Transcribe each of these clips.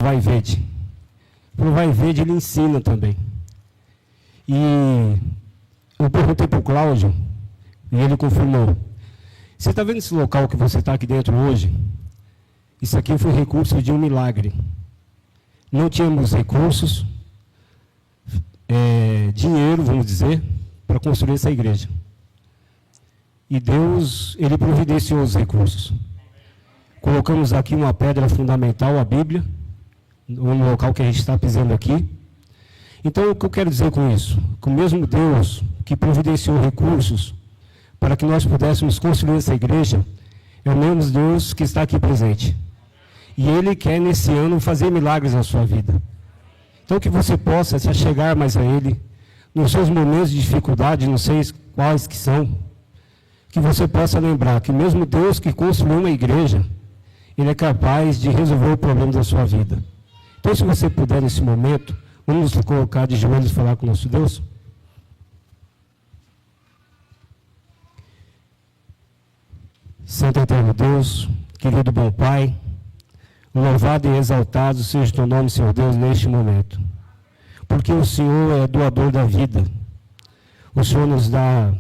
Vai Verde. O Vai Verde, ele ensina também. E eu perguntei para o Cláudio, e ele confirmou. Você está vendo esse local que você está aqui dentro hoje? Isso aqui foi recurso de um milagre. Não tínhamos recursos, dinheiro, vamos dizer, para construir essa igreja. E Deus, ele providenciou os recursos. Colocamos aqui uma pedra fundamental, a Bíblia, no local que a gente está pisando aqui. Então, o que eu quero dizer com isso? Que o mesmo Deus que providenciou recursos para que nós pudéssemos construir essa igreja, é o mesmo Deus que está aqui presente. E Ele quer, nesse ano, fazer milagres na sua vida. Então, que você possa se achegar mais a Ele, nos seus momentos de dificuldade, não sei quais que são, que você possa lembrar que mesmo Deus que construiu uma igreja, Ele é capaz de resolver o problema da sua vida. Então, se você puder, nesse momento, vamos nos colocar de joelhos e falar com o nosso Deus. Santo Eterno Deus, querido bom Pai, louvado e exaltado seja o teu nome, Senhor Deus, neste momento. Porque o Senhor é doador da vida. O Senhor nos dá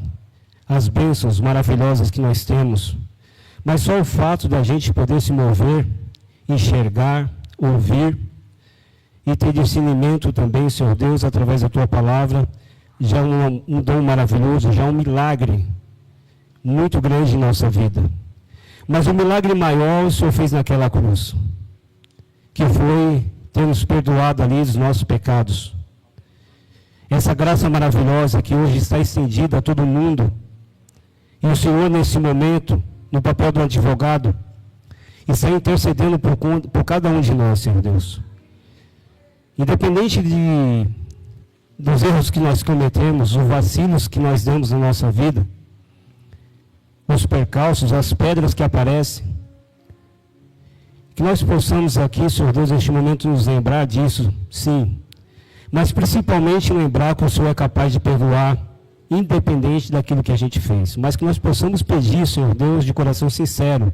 as bênçãos maravilhosas que nós temos. Mas só o fato da gente poder se mover, enxergar, ouvir e ter discernimento também, Senhor Deus, através da tua palavra, já é um dom maravilhoso, já é um milagre muito grande em nossa vida. Mas o milagre maior o Senhor fez naquela cruz, que foi ter nos perdoado ali dos nossos pecados. Essa graça maravilhosa que hoje está estendida a todo mundo, e o Senhor nesse momento, no papel do advogado, está intercedendo por cada um de nós, Senhor Deus. Independente dos erros que nós cometemos, os vacilos que nós damos na nossa vida, os percalços, as pedras que aparecem, que nós possamos aqui, Senhor Deus, neste momento nos lembrar disso, sim, mas principalmente lembrar que o Senhor é capaz de perdoar, independente daquilo que a gente fez, mas que nós possamos pedir, Senhor Deus, de coração sincero,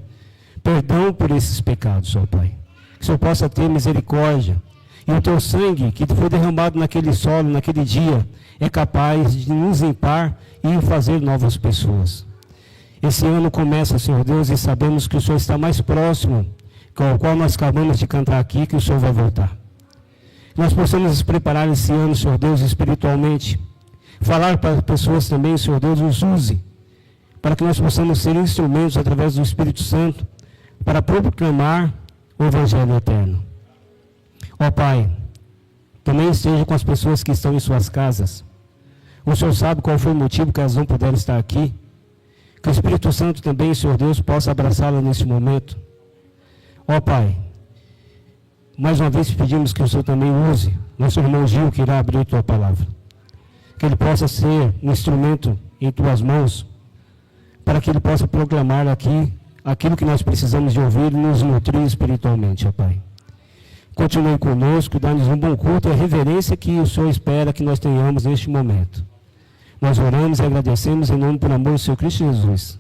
perdão por esses pecados, Senhor Pai, que o Senhor possa ter misericórdia, e o teu sangue que foi derramado naquele solo, naquele dia, é capaz de nos limpar e fazer novas pessoas. Esse ano começa, Senhor Deus, e sabemos que o Senhor está mais próximo, com o qual nós acabamos de cantar aqui, que o Senhor vai voltar. Nós possamos nos preparar esse ano, Senhor Deus, espiritualmente. Falar para as pessoas também, Senhor Deus, nos use, para que nós possamos ser instrumentos através do Espírito Santo, para proclamar o Evangelho eterno. Ó Pai, também esteja com as pessoas que estão em suas casas. O Senhor sabe qual foi o motivo que elas não puderam estar aqui. Que o Espírito Santo também, Senhor Deus, possa abraçá-la nesse momento. Ó Pai, mais uma vez pedimos que o Senhor também use nosso irmão Gil, que irá abrir a tua palavra. Que ele possa ser um instrumento em tuas mãos, para que ele possa proclamar aqui aquilo que nós precisamos de ouvir e nos nutrir espiritualmente, ó Pai. Continue conosco, dá-nos um bom culto e a reverência que o Senhor espera que nós tenhamos neste momento. Nós oramos e agradecemos em nome, por amor do Senhor Cristo Jesus.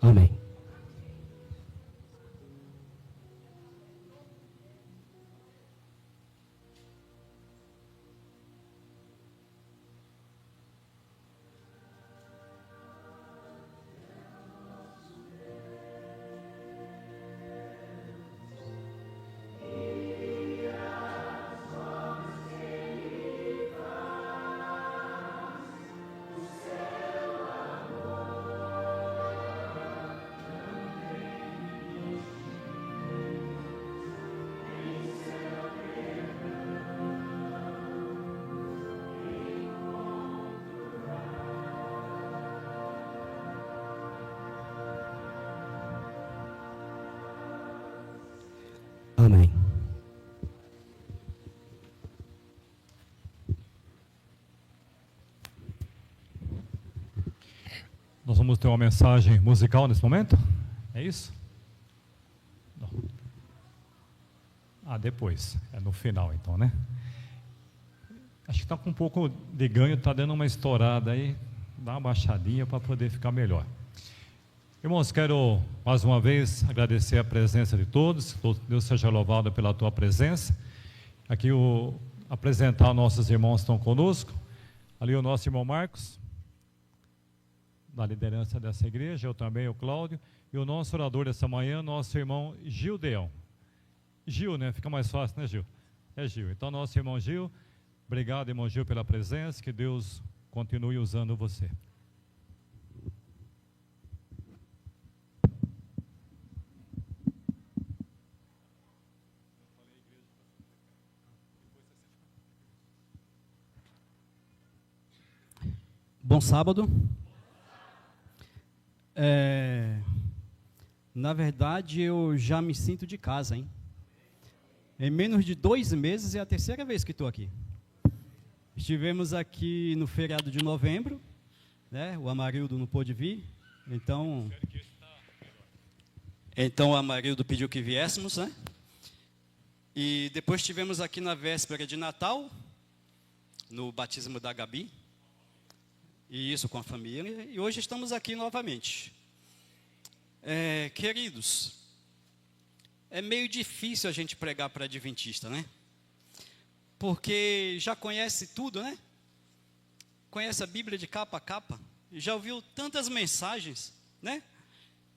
Amém. Amém. Nós vamos ter uma mensagem musical nesse momento? É isso? Não. Depois. É no final, então, né? Acho que está com um pouco de ganho, está dando uma estourada aí. Dá uma baixadinha para poder ficar melhor. Irmãos, quero mais uma vez agradecer a presença de todos. Deus seja louvado pela tua presença. aqui apresentar nossos irmãos que estão conosco. Ali o nosso irmão Marcos, da liderança dessa igreja, eu também, o Cláudio, e o nosso orador dessa manhã, nosso irmão Gil Deão. Gil, né? Fica mais fácil, né, Gil? É Gil. Então, nosso irmão Gil, obrigado, irmão Gil, pela presença, que Deus continue usando você. Bom sábado. Na verdade, eu já me sinto de casa, hein? Em menos de 2 meses é a terceira vez que estou aqui. Estivemos aqui no feriado de novembro, né? O Amarildo não pôde vir, então o Amarildo pediu que viéssemos, né? E depois estivemos aqui na véspera de Natal, no batismo da Gabi, e isso com a família, e hoje estamos aqui novamente. Queridos, é meio difícil a gente pregar para adventista, né? Porque já conhece tudo, né? Conhece a Bíblia de capa a capa, já ouviu tantas mensagens, né?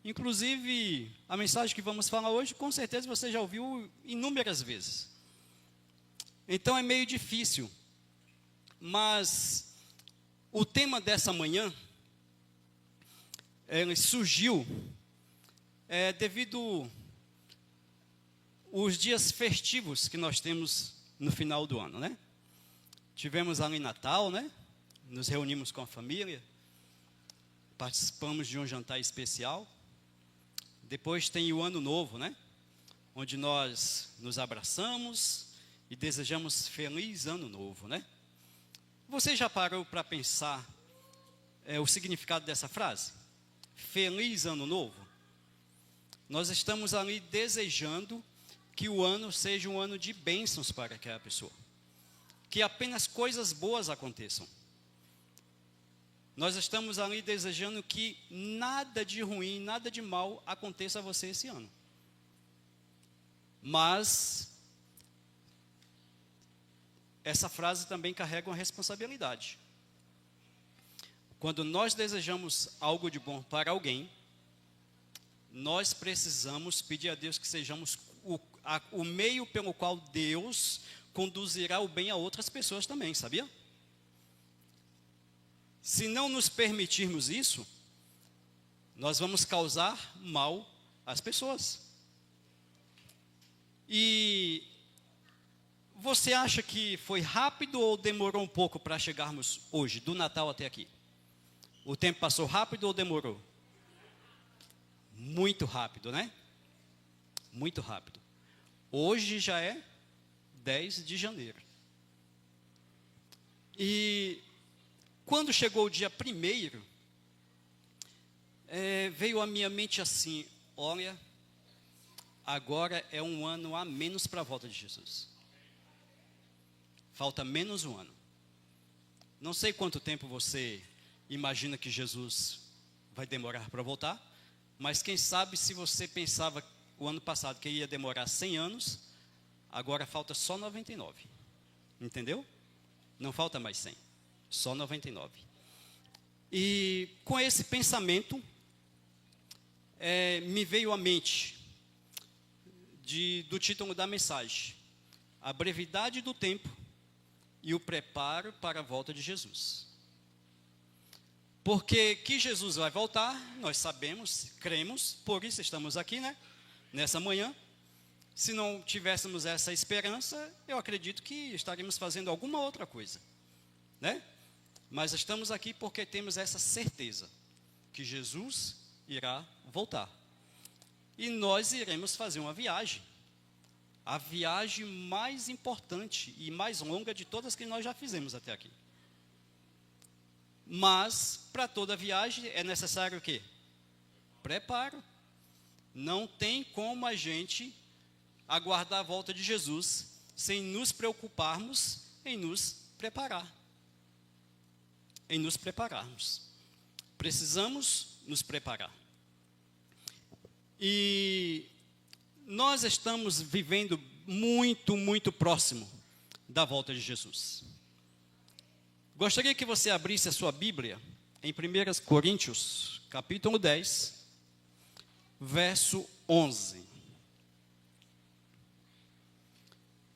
Inclusive, a mensagem que vamos falar hoje, com certeza você já ouviu inúmeras vezes. Então é meio difícil, mas o tema dessa manhã, ele surgiu devido os dias festivos que nós temos no final do ano, né? Tivemos ali Natal, né? Nos reunimos com a família, participamos de um jantar especial. Depois tem o Ano Novo, né? Onde nós nos abraçamos e desejamos feliz Ano Novo, né? Você já parou para pensar o significado dessa frase? Feliz Ano Novo? Nós estamos ali desejando que o ano seja um ano de bênçãos para aquela pessoa. Que apenas coisas boas aconteçam. Nós estamos ali desejando que nada de ruim, nada de mal aconteça a você esse ano. Mas essa frase também carrega uma responsabilidade. Quando nós desejamos algo de bom para alguém, nós precisamos pedir a Deus que sejamos o meio pelo qual Deus conduzirá o bem a outras pessoas também, sabia? Se não nos permitirmos isso, nós vamos causar mal às pessoas. E você acha que foi rápido ou demorou um pouco para chegarmos hoje, do Natal até aqui? O tempo passou rápido ou demorou? Muito rápido, né? Muito rápido. Hoje já é 10 de janeiro. E quando chegou o dia 1º, veio à minha mente assim: olha, agora é um ano a menos para a volta de Jesus. Falta menos um ano. Não sei quanto tempo você imagina que Jesus vai demorar para voltar, mas quem sabe se você pensava o ano passado que ia demorar 100 anos, agora falta só 99. Entendeu? Não falta mais 100, só 99. E com esse pensamento, me veio à mente do título da mensagem: a brevidade do tempo e o preparo para a volta de Jesus. Porque que Jesus vai voltar, nós sabemos, cremos, por isso estamos aqui, né? Nessa manhã. Se não tivéssemos essa esperança, eu acredito que estaríamos fazendo alguma outra coisa, né? Mas estamos aqui porque temos essa certeza que Jesus irá voltar. E nós iremos fazer uma viagem. A viagem mais importante e mais longa de todas que nós já fizemos até aqui. Mas, para toda viagem, é necessário o quê? Preparo. Não tem como a gente aguardar a volta de Jesus sem nos preocuparmos em nos preparar. Em nos prepararmos. Precisamos nos preparar. E nós estamos vivendo muito, muito próximo da volta de Jesus. Gostaria que você abrisse a sua Bíblia em 1 Coríntios, capítulo 10, verso 11.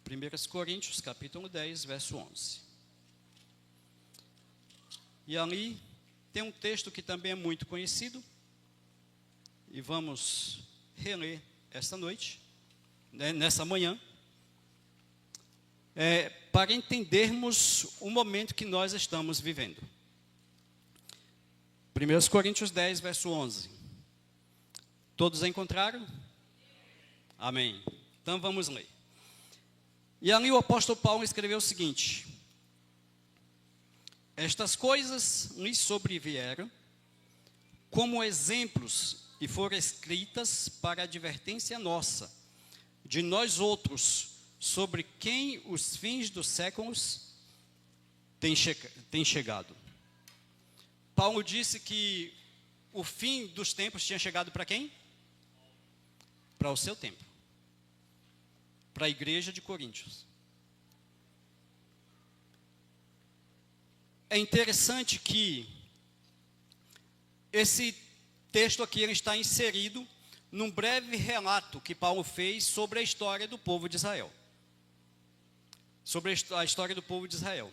1 Coríntios, capítulo 10, verso 11. E ali tem um texto que também é muito conhecido, e vamos reler esta noite, nessa manhã, para entendermos o momento que nós estamos vivendo. 1 Coríntios 10, verso 11. Todos encontraram? Amém. Então vamos ler. E ali o apóstolo Paulo escreveu o seguinte: estas coisas lhes sobrevieram como exemplos e foram escritas para advertência nossa, de nós outros, sobre quem os fins dos séculos têm chegado. Paulo disse que o fim dos tempos tinha chegado para quem? Para o seu tempo. Para a igreja de Coríntios. É interessante que esse texto aqui ele está inserido num breve relato que Paulo fez sobre a história do povo de Israel. Sobre a história do povo de Israel.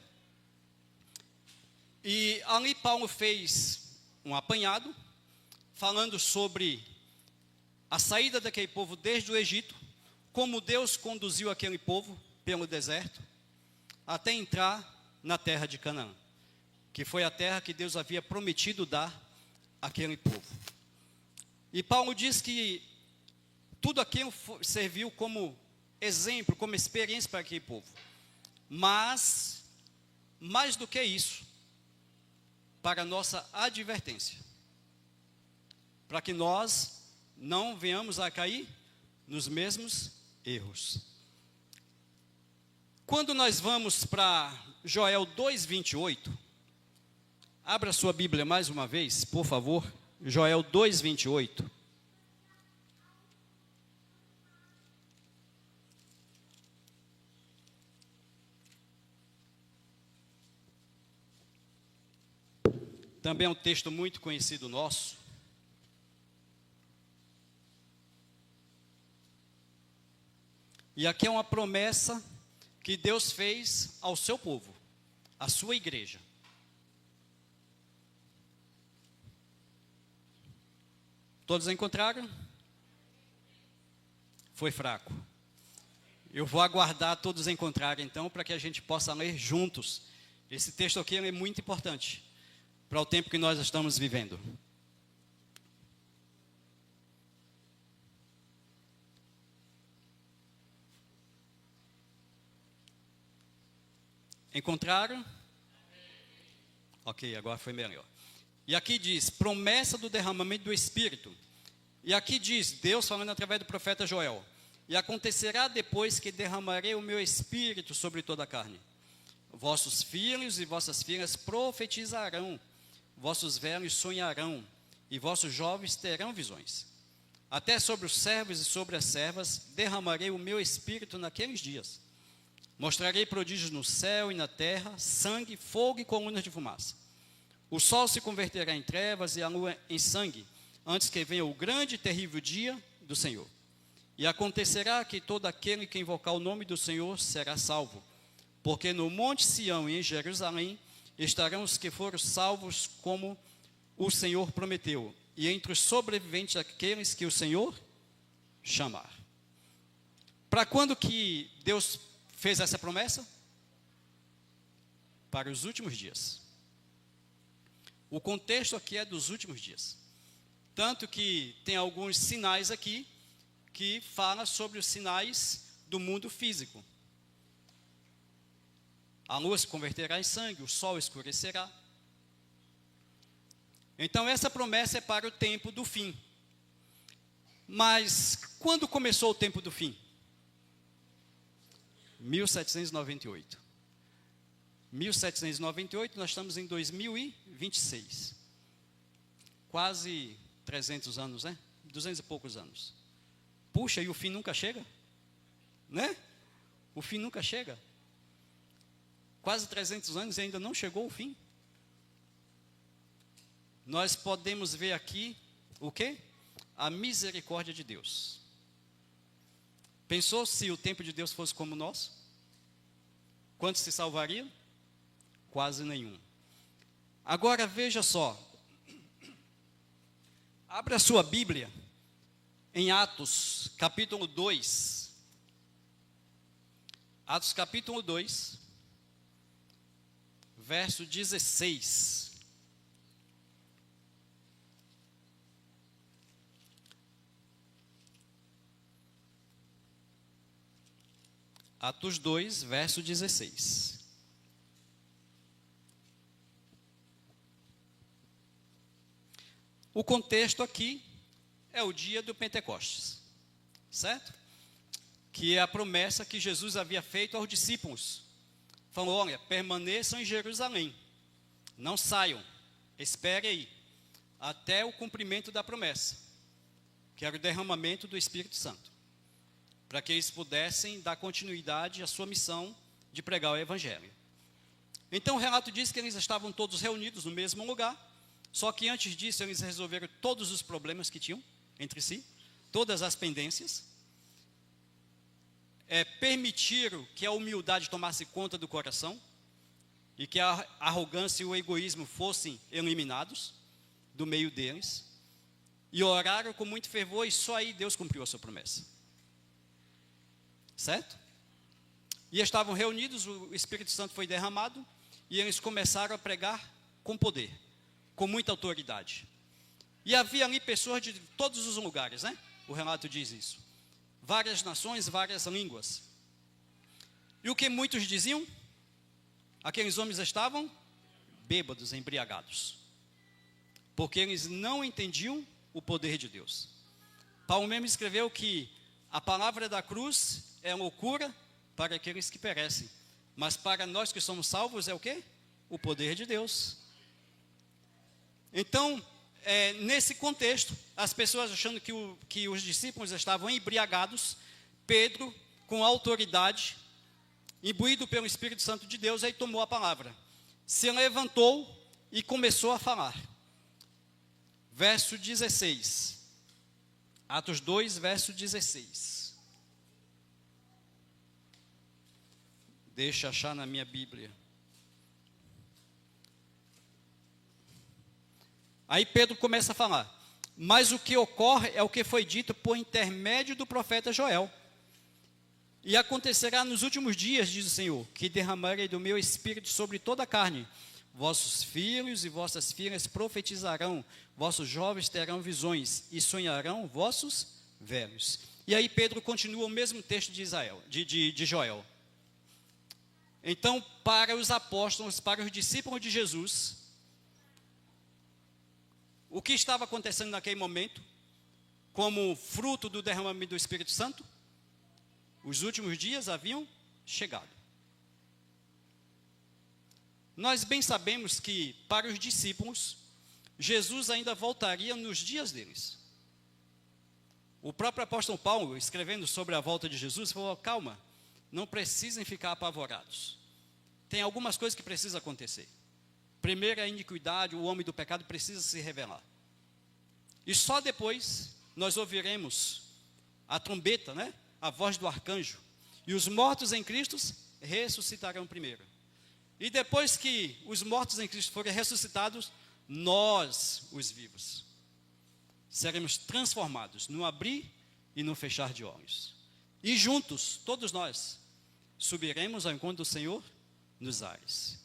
E ali Paulo fez um apanhado, falando sobre a saída daquele povo desde o Egito, como Deus conduziu aquele povo pelo deserto, até entrar na terra de Canaã, que foi a terra que Deus havia prometido dar àquele povo. E Paulo diz que tudo aquilo serviu como exemplo, como experiência para aquele povo. Mas, mais do que isso, para a nossa advertência, para que nós não venhamos a cair nos mesmos erros. Quando nós vamos para Joel 2:28, abra sua Bíblia mais uma vez, por favor, Joel 2:28. Também é um texto muito conhecido nosso. E aqui é uma promessa que Deus fez ao seu povo, à sua igreja. Todos encontraram? Foi fraco. Eu vou aguardar todos encontrarem, então, para que a gente possa ler juntos. Esse texto aqui é muito importante para o tempo que nós estamos vivendo. Encontraram? Ok, agora foi melhor. E aqui diz, promessa do derramamento do Espírito. E aqui diz, Deus falando através do profeta Joel: e acontecerá depois que derramarei o meu Espírito sobre toda a carne. Vossos filhos e vossas filhas profetizarão, vossos velhos sonharão, e vossos jovens terão visões. Até sobre os servos e sobre as servas derramarei o meu Espírito naqueles dias. Mostrarei prodígios no céu e na terra, sangue, fogo e colunas de fumaça. O sol se converterá em trevas e a lua em sangue, antes que venha o grande e terrível dia do Senhor. E acontecerá que todo aquele que invocar o nome do Senhor será salvo. Porque no monte Sião e em Jerusalém estarão os que foram salvos, como o Senhor prometeu, e entre os sobreviventes aqueles que o Senhor chamar. Para quando que Deus fez essa promessa? Para os últimos dias. O contexto aqui é dos últimos dias. Tanto que tem alguns sinais aqui que falam sobre os sinais do mundo físico. A lua se converterá em sangue, o sol escurecerá. Então essa promessa é para o tempo do fim. Mas quando começou o tempo do fim? 1798. 1798, nós estamos em 2026. Quase 300 anos, né? 200 e poucos anos. Puxa, e o fim nunca chega? Né? O fim nunca chega. quase 300 anos e ainda não chegou o fim. Nós podemos ver aqui o quê? A misericórdia de Deus. Pensou se o tempo de Deus fosse como o nosso? Quantos se salvariam? Quase nenhum. Agora veja só. Abra a sua Bíblia em Atos, capítulo 2. Atos, capítulo 2, verso 16. Atos 2, verso 16. O contexto aqui é o dia do Pentecostes, certo? Que é a promessa que Jesus havia feito aos discípulos. Falou, olha, permaneçam em Jerusalém, não saiam, espere aí, até o cumprimento da promessa, que era o derramamento do Espírito Santo, para que eles pudessem dar continuidade à sua missão de pregar o Evangelho. Então o relato diz que eles estavam todos reunidos no mesmo lugar, só que antes disso eles resolveram todos os problemas que tinham entre si, todas as pendências, permitiram que a humildade tomasse conta do coração, e que a arrogância e o egoísmo fossem eliminados do meio deles, e oraram com muito fervor, e só aí Deus cumpriu a sua promessa. Certo? E estavam reunidos, o Espírito Santo foi derramado, e eles começaram a pregar com poder, com muita autoridade. E havia ali pessoas de todos os lugares, né? O relato diz isso. Várias nações, várias línguas. E o que muitos diziam? Aqueles homens estavam bêbados, embriagados, porque eles não entendiam o poder de Deus. Paulo mesmo escreveu que a palavra da cruz é loucura para aqueles que perecem, mas para nós que somos salvos é o quê? O poder de Deus. Então, nesse contexto, as pessoas achando que os discípulos estavam embriagados, Pedro, com autoridade, imbuído pelo Espírito Santo de Deus, aí tomou a palavra, se levantou e começou a falar. Verso 16, Atos 2, verso 16. Deixa eu achar na minha Bíblia. Aí Pedro começa a falar, mas o que ocorre é o que foi dito por intermédio do profeta Joel. E acontecerá nos últimos dias, diz o Senhor, que derramarei do meu espírito sobre toda a carne. Vossos filhos e vossas filhas profetizarão, vossos jovens terão visões e sonharão vossos velhos. E aí Pedro continua o mesmo texto de Joel. Então, para os apóstolos, para os discípulos de Jesus, o que estava acontecendo naquele momento, como fruto do derramamento do Espírito Santo? Os últimos dias haviam chegado. Nós bem sabemos que, para os discípulos, Jesus ainda voltaria nos dias deles. O próprio apóstolo Paulo, escrevendo sobre a volta de Jesus, falou, calma, não precisem ficar apavorados. Tem algumas coisas que precisam acontecer. Primeiro, a iniquidade, o homem do pecado precisa se revelar. E só depois nós ouviremos a trombeta, né? A voz do arcanjo. E os mortos em Cristo ressuscitarão primeiro. E depois que os mortos em Cristo forem ressuscitados, nós, os vivos, seremos transformados no abrir e no fechar de olhos. E juntos, todos nós, subiremos ao encontro do Senhor nos ares.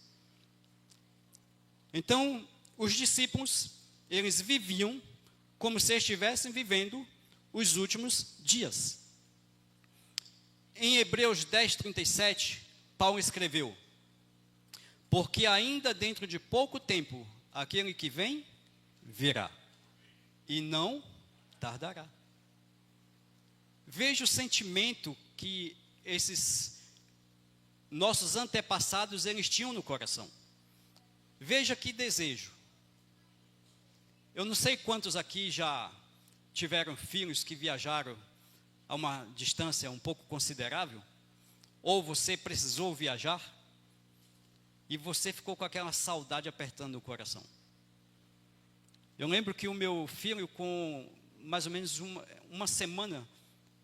Então, os discípulos, eles viviam como se estivessem vivendo os últimos dias. Em Hebreus 10, 37, Paulo escreveu, porque ainda dentro de pouco tempo, aquele que vem, virá, e não tardará. Veja o sentimento que esses nossos antepassados, eles tinham no coração. Veja que desejo. Eu não sei quantos aqui já tiveram filhos que viajaram a uma distância um pouco considerável, ou você precisou viajar. e você ficou com aquela saudade apertando o coração. Eu lembro que o meu filho, com mais ou menos uma semana,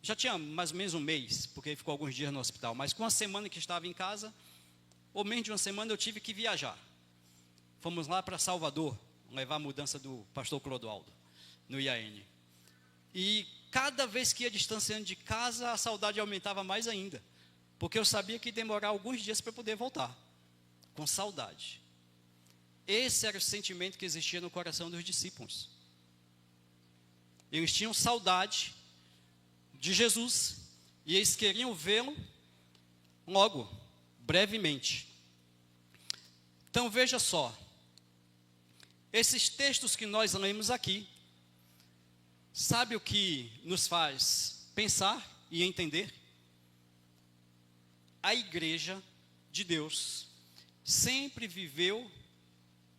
já tinha mais ou menos um mês, porque ele ficou alguns dias no hospital, mas com uma semana que estava em casa, ou menos de uma semana, eu tive que viajar. Fomos lá para Salvador, levar a mudança do pastor Clodoaldo, no IAN. E cada vez que ia distanciando de casa, a saudade aumentava mais ainda, porque eu sabia que ia demorar alguns dias para poder voltar, com saudade. Esse era o sentimento que existia no coração dos discípulos. Eles tinham saudade de Jesus, e eles queriam vê-lo logo, brevemente. Então veja só, esses textos que nós lemos aqui, sabe o que nos faz pensar e entender? A igreja de Deus sempre viveu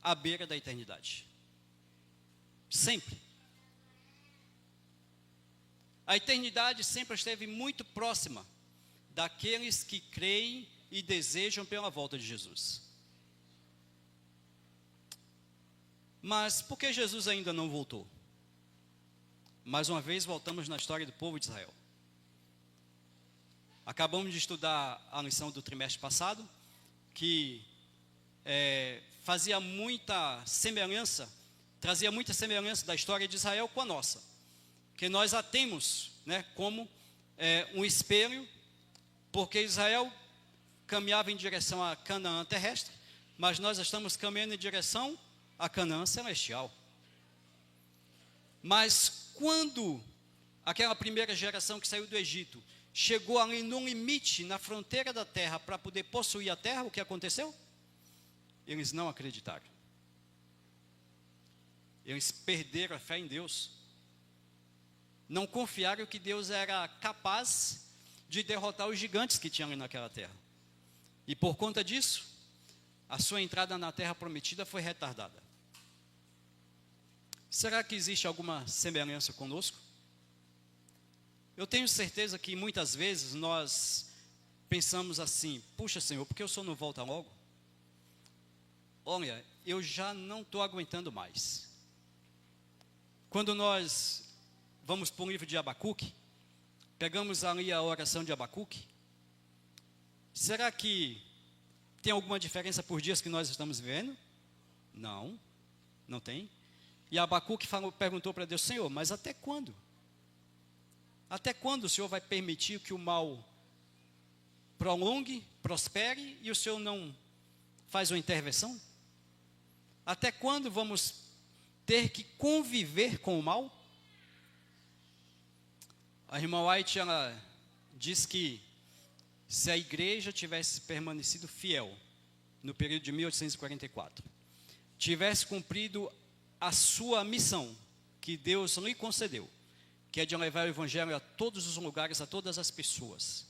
à beira da eternidade. Sempre. A eternidade sempre esteve muito próxima daqueles que creem e desejam pela volta de Jesus. Mas por que Jesus ainda não voltou? Mais uma vez voltamos na história do povo de Israel. Acabamos de estudar a lição do trimestre passado, que trazia muita semelhança da história de Israel com a nossa. Que nós a temos, né, como um espelho, porque Israel caminhava em direção a Canaã terrestre, mas nós estamos caminhando em direção a Canaã celestial. Mas quando aquela primeira geração que saiu do Egito chegou ali no limite, na fronteira da terra, para poder possuir a terra, o que aconteceu? Eles não acreditaram. Eles perderam a fé em Deus. Não confiaram que Deus era capaz de derrotar os gigantes que tinham ali naquela terra. E por conta disso, a sua entrada na terra prometida foi retardada. Será que existe alguma semelhança conosco? Eu tenho certeza que muitas vezes nós pensamos assim: puxa, Senhor, por que o Senhor não volta logo? Olha, eu já não estou aguentando mais. Quando nós vamos para o livro de Abacuque, pegamos ali a oração de Abacuque, será que tem alguma diferença por dias que nós estamos vivendo? Não, não tem. E Abacuque perguntou para Deus: Senhor, mas até quando? Até quando o Senhor vai permitir que o mal prolongue, prospere, e o Senhor não faz uma intervenção? Até quando vamos ter que conviver com o mal? A irmã White, ela diz que se a igreja tivesse permanecido fiel no período de 1844, tivesse cumprido a sua missão que Deus lhe concedeu, que é de levar o evangelho a todos os lugares, a todas as pessoas,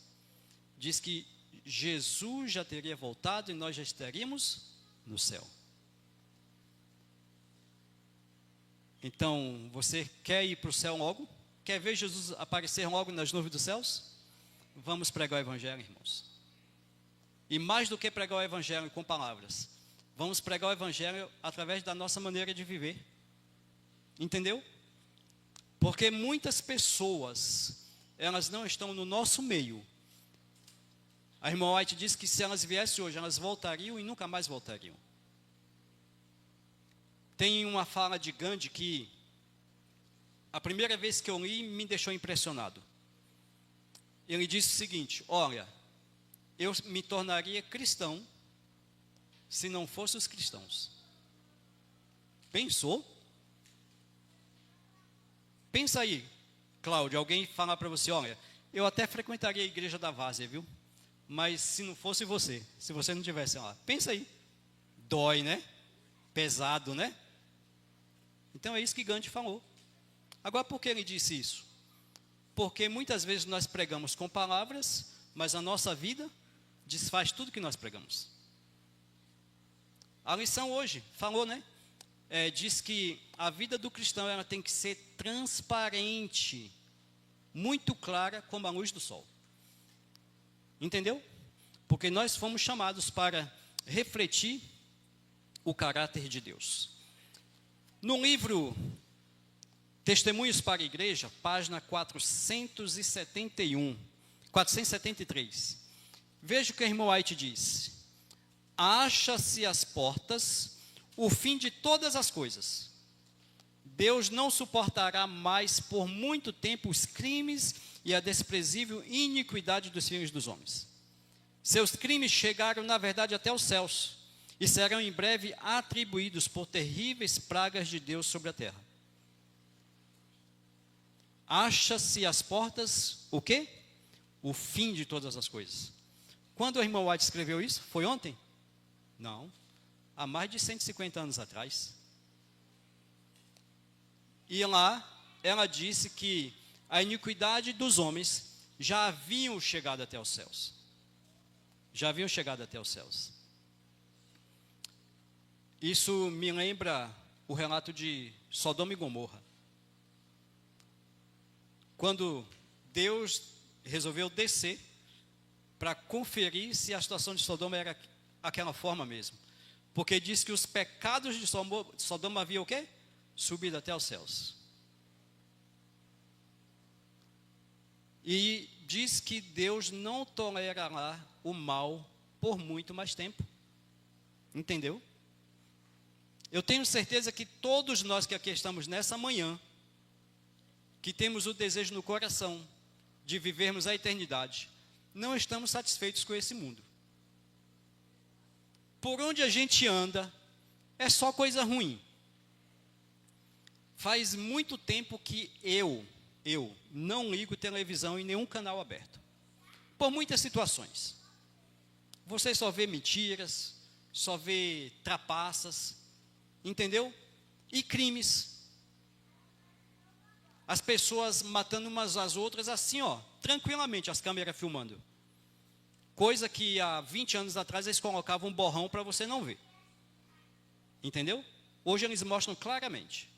diz que Jesus já teria voltado e nós já estaríamos no céu. Então, você quer ir para o céu logo? Quer ver Jesus aparecer logo nas nuvens dos céus? Vamos pregar o evangelho, irmãos. E mais do que pregar o evangelho com palavras, vamos pregar o evangelho através da nossa maneira de viver. Entendeu? Porque muitas pessoas, elas não estão no nosso meio. A irmã White diz que se elas viessem hoje, elas voltariam e nunca mais voltariam. Tem uma fala de Gandhi que a primeira vez que eu li me deixou impressionado. Ele disse o seguinte: olha, eu me tornaria cristão se não fossem os cristãos. Pensou? Pensa aí, Cláudio, alguém falar para você: olha, eu até frequentaria a igreja da Várzea, viu? Mas se não fosse você, se você não estivesse lá. Pensa aí. Dói, né? Pesado, né? Então é isso que Gandhi falou. Agora, por que ele disse isso? Porque muitas vezes nós pregamos com palavras, mas a nossa vida desfaz tudo que nós pregamos. A lição hoje falou, né? Diz que a vida do cristão, ela tem que ser transparente, muito clara como a luz do sol. Entendeu? Porque nós fomos chamados para refletir o caráter de Deus. No livro Testemunhos para a Igreja, página 473, veja o que o irmão White diz: acha-se às portas o fim de todas as coisas. Deus não suportará mais por muito tempo os crimes e a desprezível iniquidade dos filhos dos homens. Seus crimes chegaram, na verdade, até os céus, e serão em breve atribuídos por terríveis pragas de Deus sobre a terra. Acha-se às portas o quê? O fim de todas as coisas. Quando o irmão White escreveu isso? Foi ontem? Não. Há mais de 150 anos atrás. E lá, ela disse que a iniquidade dos homens já haviam chegado até os céus. Já haviam chegado até os céus. Isso me lembra o relato de Sodoma e Gomorra. Quando Deus resolveu descer para conferir se a situação de Sodoma era aquela forma mesmo. Porque diz que os pecados de Sodoma haviam o quê? Subido até os céus. E diz que Deus não tolerará o mal por muito mais tempo. Entendeu? Eu tenho certeza que todos nós que aqui estamos nessa manhã, que temos o desejo no coração de vivermos a eternidade, não estamos satisfeitos com esse mundo. Por onde a gente anda, é só coisa ruim. Faz muito tempo que eu não ligo televisão em nenhum canal aberto. Por muitas situações. Você só vê mentiras, só vê trapaças, entendeu? E crimes. As pessoas matando umas às outras assim, ó, tranquilamente, as câmeras filmando. Coisa que há 20 anos atrás eles colocavam um borrão para você não ver. Entendeu? Hoje eles mostram claramente.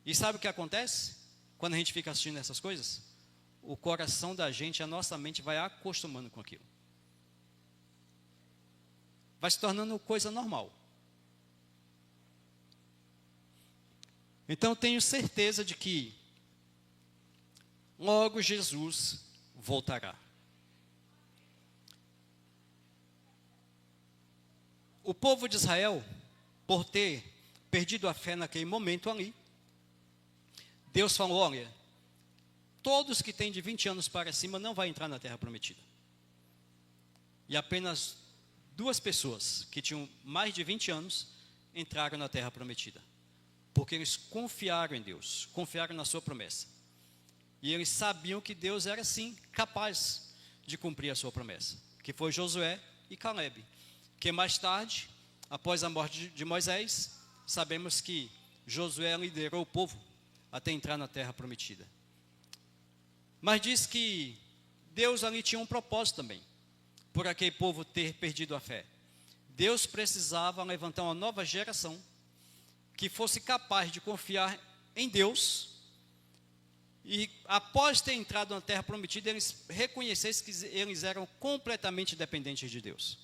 E sabe o que acontece? Quando a gente fica assistindo essas coisas, o coração da gente, a nossa mente vai acostumando com aquilo. Vai se tornando coisa normal. Então eu tenho certeza de que logo Jesus voltará. O povo de Israel, por ter perdido a fé naquele momento ali, Deus falou: olha, todos que têm de 20 anos para cima não vão entrar na terra prometida. E apenas 2 pessoas que tinham mais de 20 anos entraram na terra prometida. Porque eles confiaram em Deus, confiaram na sua promessa. E eles sabiam que Deus era sim capaz de cumprir a sua promessa. Que foi Josué e Caleb. Que mais tarde, após a morte de Moisés, sabemos que Josué liderou o povo até entrar na terra prometida. Mas diz que Deus ali tinha um propósito também, por aquele povo ter perdido a fé. Deus precisava levantar uma nova geração que fosse capaz de confiar em Deus e, após ter entrado na terra prometida, eles reconhecessem que eles eram completamente dependentes de Deus.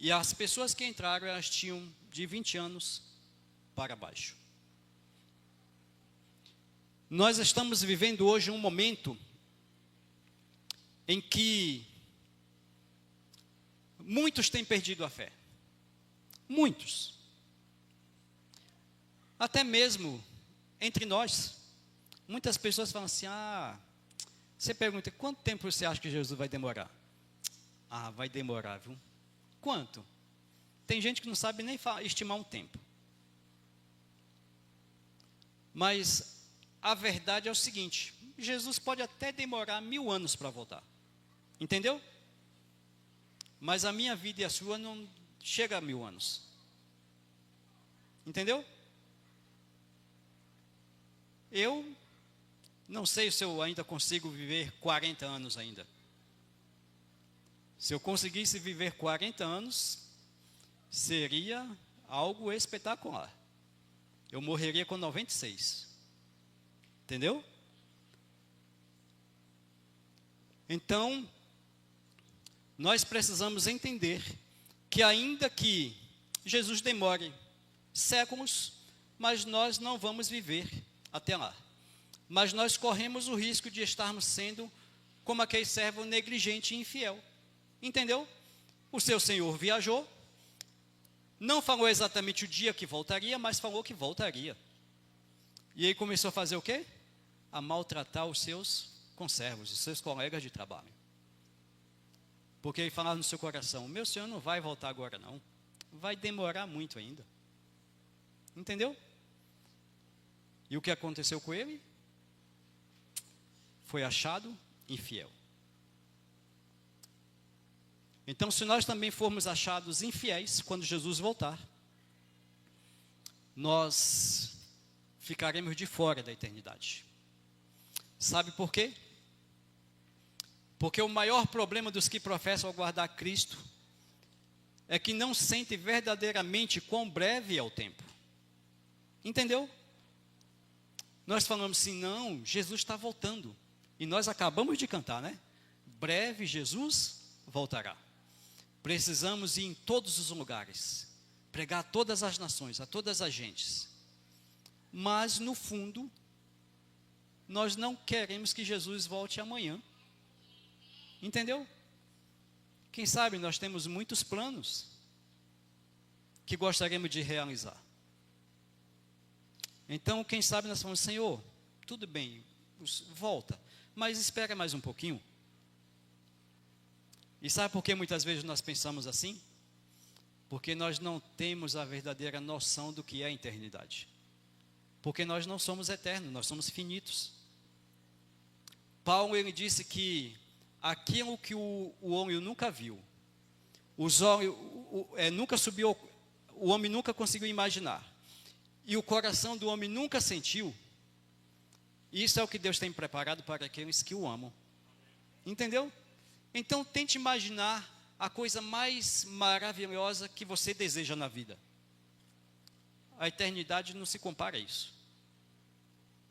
E as pessoas que entraram, elas tinham de 20 anos para baixo. Nós estamos vivendo hoje um momento em que muitos têm perdido a fé. Muitos. Até mesmo entre nós. Muitas pessoas falam assim: você pergunta, quanto tempo você acha que Jesus vai demorar? Vai demorar, viu? Quanto? Tem gente que não sabe nem estimar um tempo. Mas a verdade é o seguinte: Jesus pode até demorar 1000 anos para voltar. Entendeu? Mas a minha vida e a sua não chega a 1000 anos. Entendeu? Eu não sei se eu ainda consigo viver 40 anos ainda. Se eu conseguisse viver 40 anos, seria algo espetacular. Eu morreria com 96. Entendeu? Então, nós precisamos entender que ainda que Jesus demore séculos, mas nós não vamos viver até lá. Mas nós corremos o risco de estarmos sendo como aquele servo negligente e infiel. Entendeu? O seu senhor viajou, não falou exatamente o dia que voltaria, mas falou que voltaria. E aí começou a fazer o quê? A maltratar os seus conservos, os seus colegas de trabalho. Porque ele falava no seu coração: meu senhor não vai voltar agora não, vai demorar muito ainda. Entendeu? E o que aconteceu com ele? Foi achado infiel. Então, se nós também formos achados infiéis quando Jesus voltar, nós ficaremos de fora da eternidade. Sabe por quê? Porque o maior problema dos que professam aguardar Cristo é que não sentem verdadeiramente quão breve é o tempo. Entendeu? Nós falamos assim: não, Jesus está voltando. E nós acabamos de cantar, né? Breve Jesus voltará. Precisamos ir em todos os lugares, pregar a todas as nações, a todas as gentes. Mas, no fundo, nós não queremos que Jesus volte amanhã. Entendeu? Quem sabe nós temos muitos planos que gostaríamos de realizar. Então, quem sabe nós falamos: Senhor, tudo bem, volta, mas espera mais um pouquinho. E sabe por que muitas vezes nós pensamos assim? Porque nós não temos a verdadeira noção do que é a eternidade. Porque nós não somos eternos, nós somos finitos. Paulo, ele disse que aquilo que o homem nunca viu, nunca subiu, o homem nunca conseguiu imaginar, e o coração do homem nunca sentiu, isso é o que Deus tem preparado para aqueles que o amam. Entendeu? Então tente imaginar a coisa mais maravilhosa que você deseja na vida. A eternidade não se compara a isso.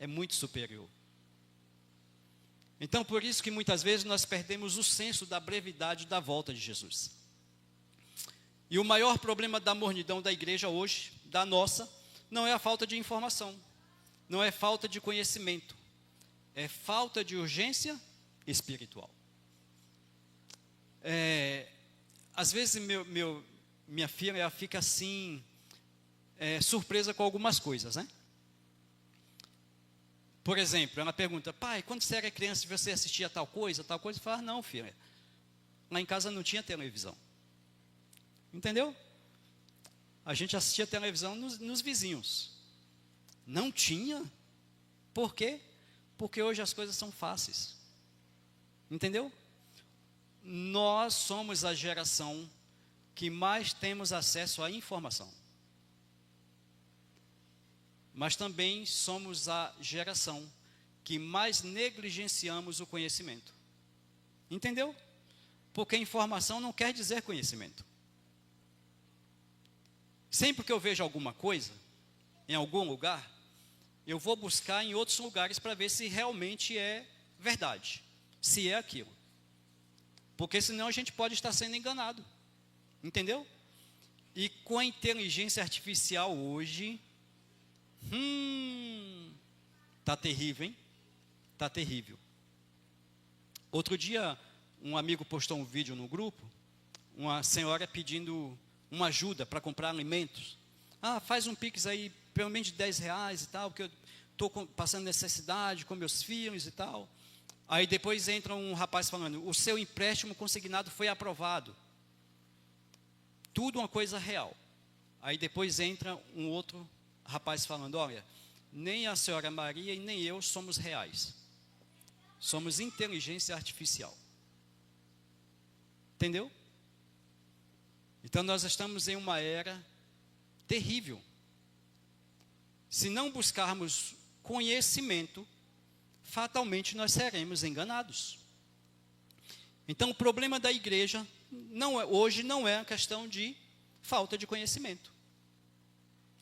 É muito superior. Então por isso que muitas vezes nós perdemos o senso da brevidade da volta de Jesus. E o maior problema da mornidão da igreja hoje, da nossa, não é a falta de informação, não é falta de conhecimento, é falta de urgência espiritual. Às vezes minha filha, ela fica assim, surpresa com algumas coisas, né? Por exemplo, ela pergunta: pai, quando você era criança você assistia tal coisa? Eu falo: não, filha, lá em casa não tinha televisão. Entendeu? A gente assistia televisão nos vizinhos. Não tinha. Por quê? Porque hoje as coisas são fáceis. Entendeu? Nós somos a geração que mais temos acesso à informação. Mas também somos a geração que mais negligenciamos o conhecimento. Entendeu? Porque informação não quer dizer conhecimento. Sempre que eu vejo alguma coisa, em algum lugar, eu vou buscar em outros lugares para ver se realmente é verdade, se é aquilo. Porque senão a gente pode estar sendo enganado. Entendeu? E com a inteligência artificial hoje, tá terrível, hein? Tá terrível. Outro dia, um amigo postou um vídeo no grupo, uma senhora pedindo uma ajuda para comprar alimentos. Faz um Pix aí, pelo menos de R$10 e tal, porque eu estou passando necessidade com meus filhos e tal. Aí depois entra um rapaz falando: o seu empréstimo consignado foi aprovado. Tudo uma coisa real. Aí depois entra um outro rapaz falando: olha, nem a senhora Maria e nem eu somos reais. Somos inteligência artificial. Entendeu? Então nós estamos em uma era terrível. Se não buscarmos conhecimento, fatalmente nós seremos enganados. Então o problema da igreja hoje não é a questão de falta de conhecimento,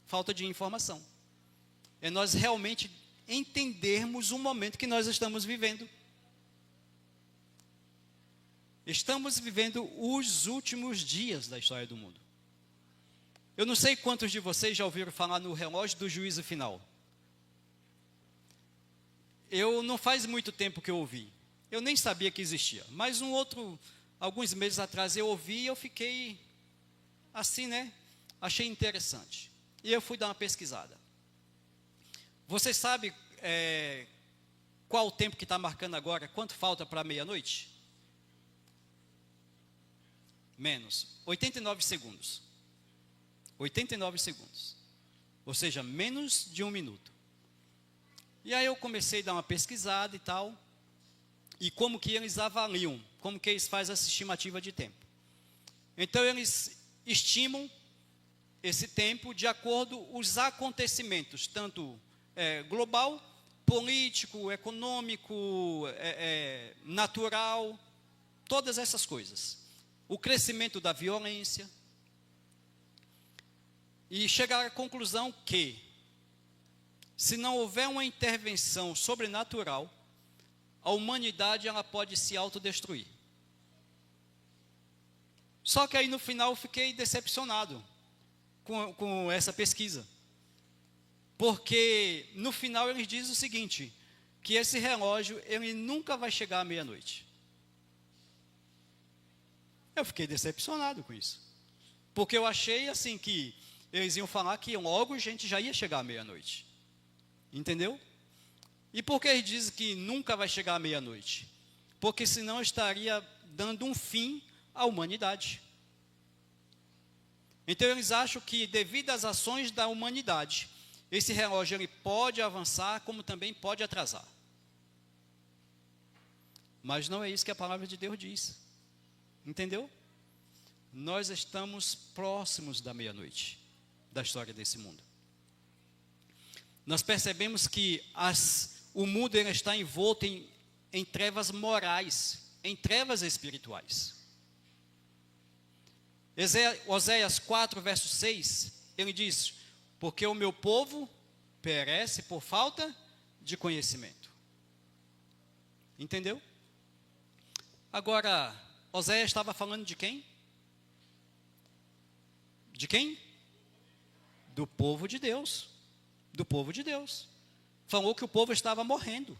falta de informação. É nós realmente entendermos o momento que nós estamos vivendo. Estamos vivendo os últimos dias da história do mundo. Eu não sei quantos de vocês já ouviram falar no relógio do juízo final. Eu não faz muito tempo que eu ouvi. Eu nem sabia que existia. Mas alguns meses atrás eu ouvi e eu fiquei assim, né? Achei interessante. E eu fui dar uma pesquisada. Você sabe qual o tempo que está marcando agora? Quanto falta para meia-noite? Menos. 89 segundos. 89 segundos. Ou seja, menos de 1 minuto. E aí eu comecei a dar uma pesquisada e tal. E como que eles avaliam, como que eles fazem essa estimativa de tempo. Então eles estimam esse tempo de acordo com os acontecimentos, tanto global, político, econômico, natural, todas essas coisas. O crescimento da violência. E chegaram à conclusão que, se não houver uma intervenção sobrenatural, a humanidade ela pode se autodestruir. Só que aí no final eu fiquei decepcionado com essa pesquisa. Porque no final eles dizem o seguinte, que esse relógio ele nunca vai chegar à meia-noite. Eu fiquei decepcionado com isso. Porque eu achei assim que eles iam falar que logo a gente já ia chegar à meia-noite. Entendeu? E por que eles dizem que nunca vai chegar à meia-noite? Porque senão estaria dando um fim à humanidade. Então eles acham que devido às ações da humanidade, esse relógio ele pode avançar como também pode atrasar. Mas não é isso que a palavra de Deus diz. Entendeu? Nós estamos próximos da meia-noite da história desse mundo. Nós percebemos que o mundo ele está envolto em trevas morais, em trevas espirituais. Oséias 4, verso 6, ele diz, porque o meu povo perece por falta de conhecimento. Entendeu? Agora, Oséias estava falando de quem? De quem? Do povo de Deus. Do povo de Deus. Falou que o povo estava morrendo.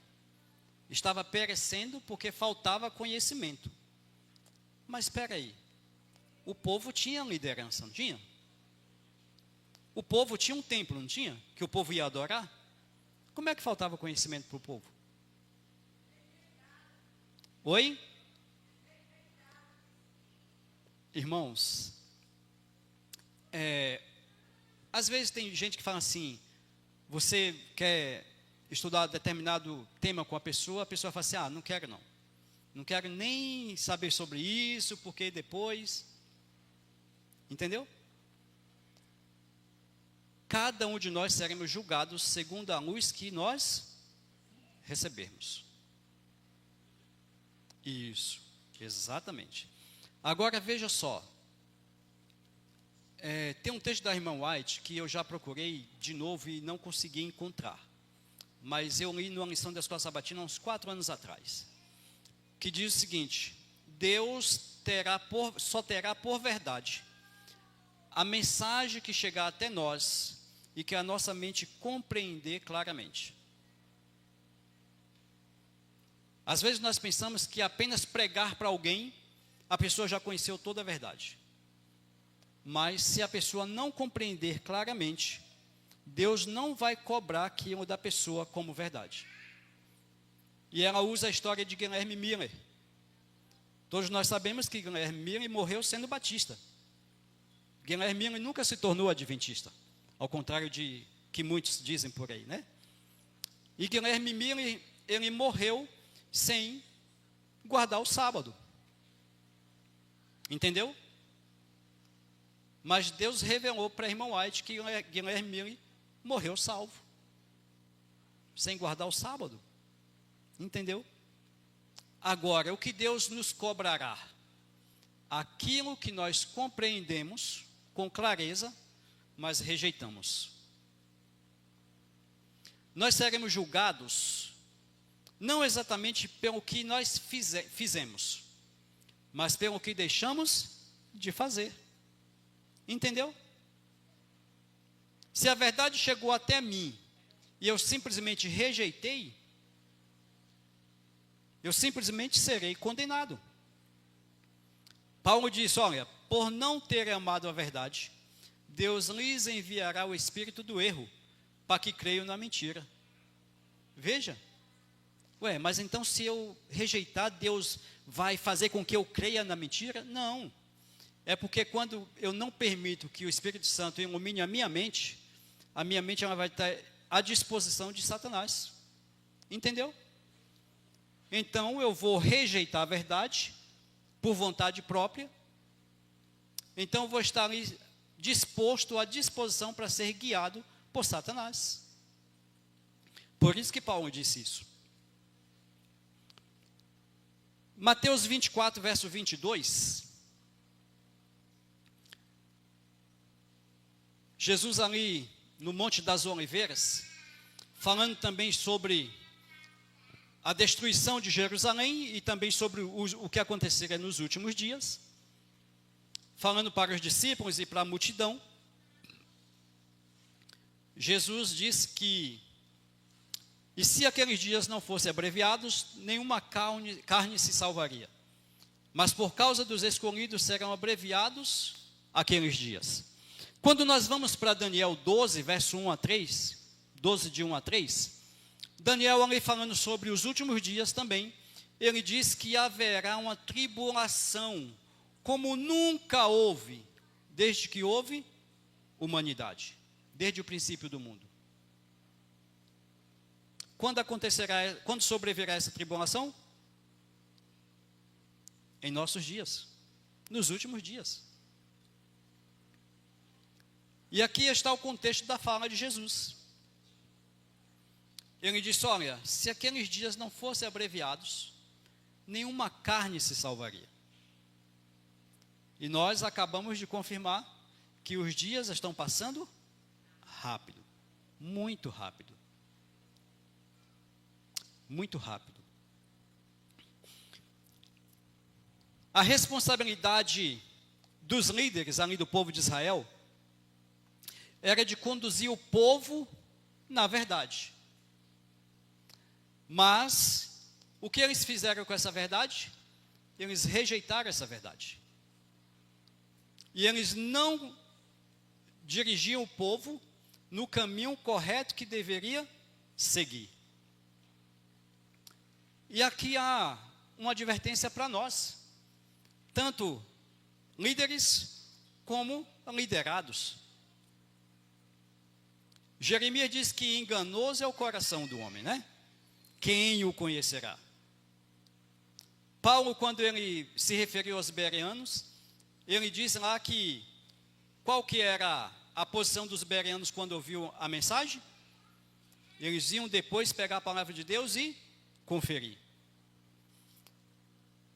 Estava perecendo porque faltava conhecimento. Mas espera aí. O povo tinha liderança, não tinha? O povo tinha um templo, não tinha? Que o povo ia adorar? Como é que faltava conhecimento para o povo? Oi? Irmãos, às vezes tem gente que fala assim, você quer estudar determinado tema com a pessoa fala assim, não quero não. Não quero nem saber sobre isso, porque depois... Entendeu? Cada um de nós seremos julgados segundo a luz que nós recebermos. Isso, exatamente. Agora veja só. Tem um texto da irmã White que eu já procurei de novo e não consegui encontrar. Mas eu li numa lição da Escola Sabatina uns 4 anos atrás. Que diz o seguinte: Deus só terá por verdade a mensagem que chegar até nós e que a nossa mente compreender claramente. Às vezes nós pensamos que apenas pregar para alguém, a pessoa já conheceu toda a verdade. Mas se a pessoa não compreender claramente, Deus não vai cobrar aquilo da pessoa como verdade. E ela usa a história de Guilherme Miller. Todos nós sabemos que Guilherme Miller morreu sendo batista. Guilherme Miller nunca se tornou adventista, ao contrário de que muitos dizem por aí, né? E Guilherme Miller, ele morreu sem guardar o sábado. Entendeu? Mas Deus revelou para a irmã White que Guilherme Miller morreu salvo, sem guardar o sábado. Entendeu? Agora, o que Deus nos cobrará? Aquilo que nós compreendemos com clareza, mas rejeitamos. Nós seremos julgados, não exatamente pelo que nós fizemos, mas pelo que deixamos de fazer. Entendeu? Se a verdade chegou até mim e eu simplesmente rejeitei, eu simplesmente serei condenado. Paulo diz, olha, por não ter amado a verdade, Deus lhes enviará o espírito do erro, para que creiam na mentira. Veja. Ué, mas então se eu rejeitar, Deus vai fazer com que eu creia na mentira? Não. É porque quando eu não permito que o Espírito Santo ilumine a minha mente ela vai estar à disposição de Satanás. Entendeu? Então eu vou rejeitar a verdade por vontade própria. Então eu vou estar ali disposto, à disposição para ser guiado por Satanás. Por isso que Paulo disse isso. Mateus 24, verso 22. Jesus ali no Monte das Oliveiras, falando também sobre a destruição de Jerusalém e também sobre o que aconteceria nos últimos dias, falando para os discípulos e para a multidão, Jesus diz que, e se aqueles dias não fossem abreviados, nenhuma carne se salvaria, mas por causa dos escolhidos serão abreviados aqueles dias. Quando nós vamos para Daniel 12, verso 1 a 3, 12 de 1 a 3, Daniel ali falando sobre os últimos dias também, ele diz que haverá uma tribulação, como nunca houve, desde que houve humanidade, desde o princípio do mundo. Quando sobrevirá essa tribulação? Em nossos dias, nos últimos dias. E aqui está o contexto da fala de Jesus. Ele disse, olha, se aqueles dias não fossem abreviados, nenhuma carne se salvaria. E nós acabamos de confirmar que os dias estão passando rápido, muito rápido. Muito rápido. A responsabilidade dos líderes ali do povo de Israel era de conduzir o povo na verdade. Mas o que eles fizeram com essa verdade? Eles rejeitaram essa verdade. E eles não dirigiam o povo no caminho correto que deveria seguir. E aqui há uma advertência para nós, tanto líderes como liderados. Jeremias diz que enganoso é o coração do homem, né? Quem o conhecerá? Paulo, quando ele se referiu aos bereanos, ele disse lá que, qual que era a posição dos bereanos quando ouviu a mensagem? Eles iam depois pegar a palavra de Deus e conferir.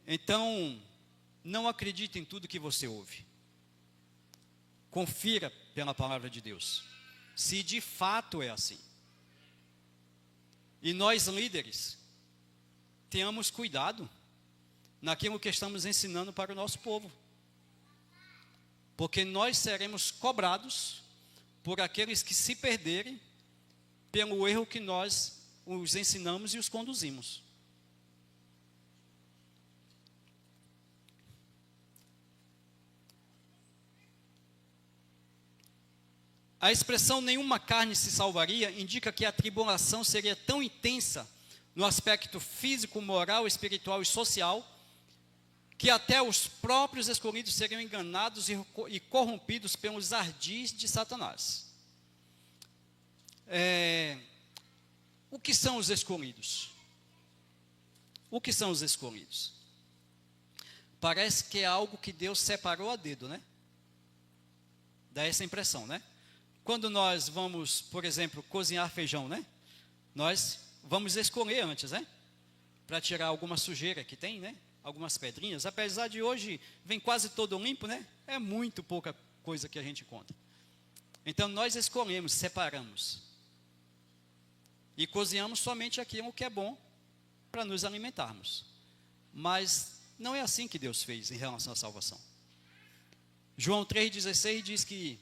Então, não acredite em tudo que você ouve. Confira pela palavra de Deus, se de fato é assim. E nós líderes, tenhamos cuidado naquilo que estamos ensinando para o nosso povo. Porque nós seremos cobrados por aqueles que se perderem pelo erro que nós os ensinamos e os conduzimos. A expressão nenhuma carne se salvaria indica que a tribulação seria tão intensa no aspecto físico, moral, espiritual e social, que até os próprios escolhidos seriam enganados e corrompidos pelos ardis de Satanás. O que são os escolhidos? O que são os escolhidos? Parece que é algo que Deus separou a dedo, né? Dá essa impressão, né? Quando nós vamos, por exemplo, cozinhar feijão, né? Nós vamos escolher antes, né? Para tirar alguma sujeira que tem, né? Algumas pedrinhas. Apesar de hoje vem quase todo limpo, né? É muito pouca coisa que a gente encontra. Então nós escolhemos, separamos. E cozinhamos somente aquilo que é bom para nos alimentarmos. Mas Não é assim que Deus fez em relação à salvação. João 3,16 diz que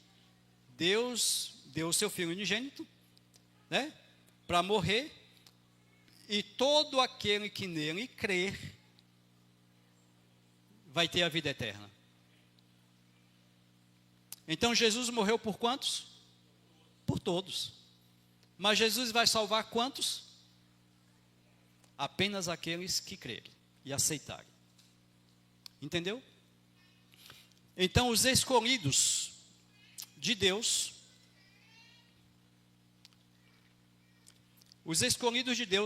Deus deu o seu Filho unigênito, né, para morrer, e todo aquele que nele crer vai ter a vida eterna. Então Jesus morreu por quantos? Por todos. Mas Jesus vai salvar quantos? Apenas aqueles que crerem e aceitarem. Entendeu? Então os escolhidos de Deus,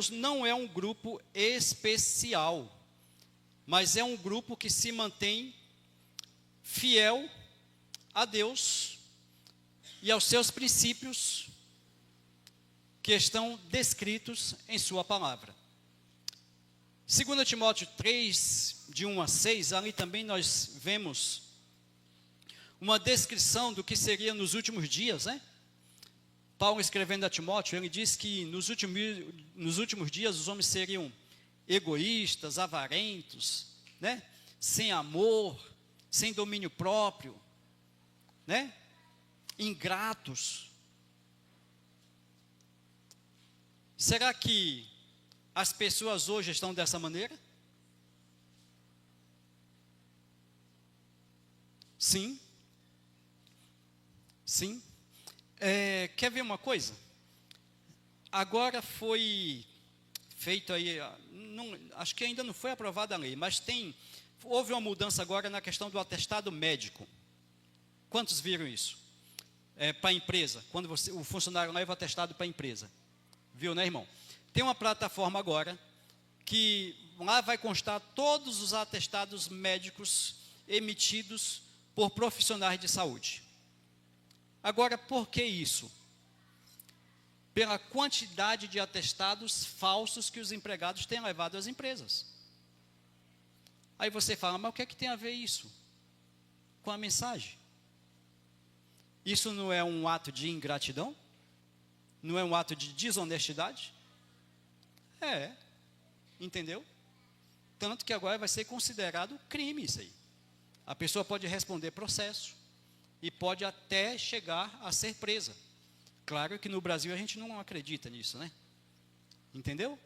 não é um grupo especial, mas é um grupo que se mantém fiel a Deus e aos seus princípios que estão descritos em sua palavra. 2 Timóteo 3, de 1 a 6, ali também nós vemos uma descrição do que seria nos últimos dias, né? Paulo escrevendo a Timóteo, ele diz que nos últimos dias os homens seriam egoístas, avarentos, né? Sem amor, sem domínio próprio, né? Ingratos. Será que as pessoas hoje estão dessa maneira? Sim. Sim. Quer ver uma coisa? Agora foi feito aí, acho que ainda não foi aprovada a lei, mas houve uma mudança agora na questão do atestado médico. Quantos viram isso? Para a empresa, quando o funcionário leva atestado para a empresa. Viu, né, irmão? Tem uma plataforma agora que lá vai constar todos os atestados médicos emitidos por profissionais de saúde. Agora, por que isso? Pela quantidade de atestados falsos que os empregados têm levado às empresas. Aí você fala, mas o que é que tem a ver isso com a mensagem? Isso não é um ato de ingratidão? Não é um ato de desonestidade? Entendeu? Tanto que agora vai ser considerado crime isso aí. A pessoa pode responder processo e pode até chegar a ser presa. Claro que no Brasil a gente não acredita nisso, né? Entendeu?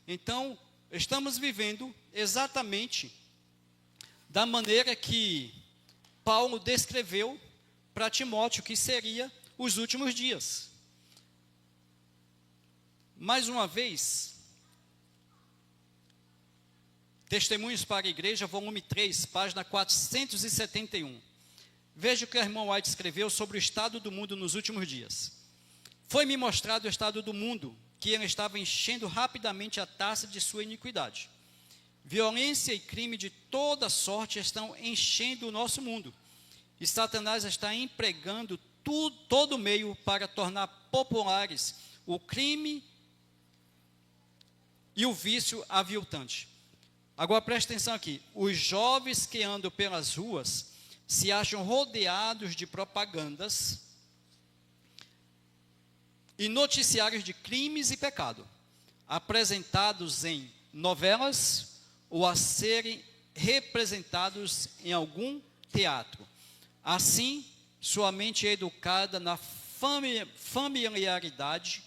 Então, estamos vivendo exatamente da maneira que Paulo descreveu para Timóteo, que seria os últimos dias. Mais uma vez, Testemunhos para a Igreja, volume 3, página 471. Veja o que o irmão White escreveu sobre o estado do mundo nos últimos dias. Foi-me mostrado o estado do mundo, que ele estava enchendo rapidamente a taça de sua iniquidade. Violência e crime de toda sorte estão enchendo o nosso mundo. E Satanás está empregando todo meio para tornar populares o crime e o vício aviltante. Agora preste atenção aqui. Os jovens que andam pelas ruas se acham rodeados de propagandas e noticiários de crimes e pecado, apresentados em novelas ou a serem representados em algum teatro. Assim, sua mente é educada na familiaridade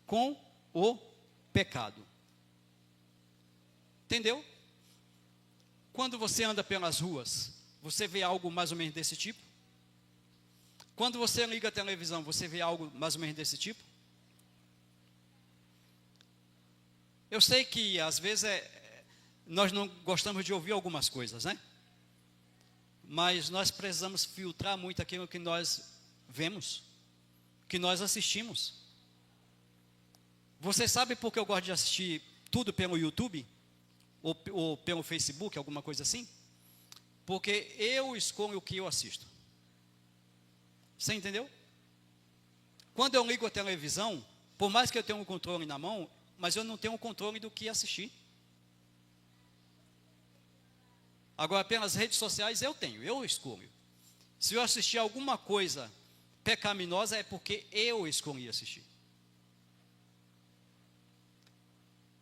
com o pecado. Entendeu? Quando você anda pelas ruas, você vê algo mais ou menos desse tipo? Quando você liga a televisão, você vê algo mais ou menos desse tipo? Eu sei que às vezes nós não gostamos de ouvir algumas coisas, né? Mas nós precisamos filtrar muito aquilo que nós vemos, que nós assistimos. Você sabe por que eu gosto de assistir tudo pelo YouTube? Ou pelo Facebook, alguma coisa assim? Porque eu escolho o que eu assisto. Você entendeu? Quando eu ligo a televisão, por mais que eu tenha um controle na mão, mas eu não tenho o controle do que assistir. Agora, pelas redes sociais eu escolho. Se eu assistir alguma coisa pecaminosa, é porque eu escolhi assistir.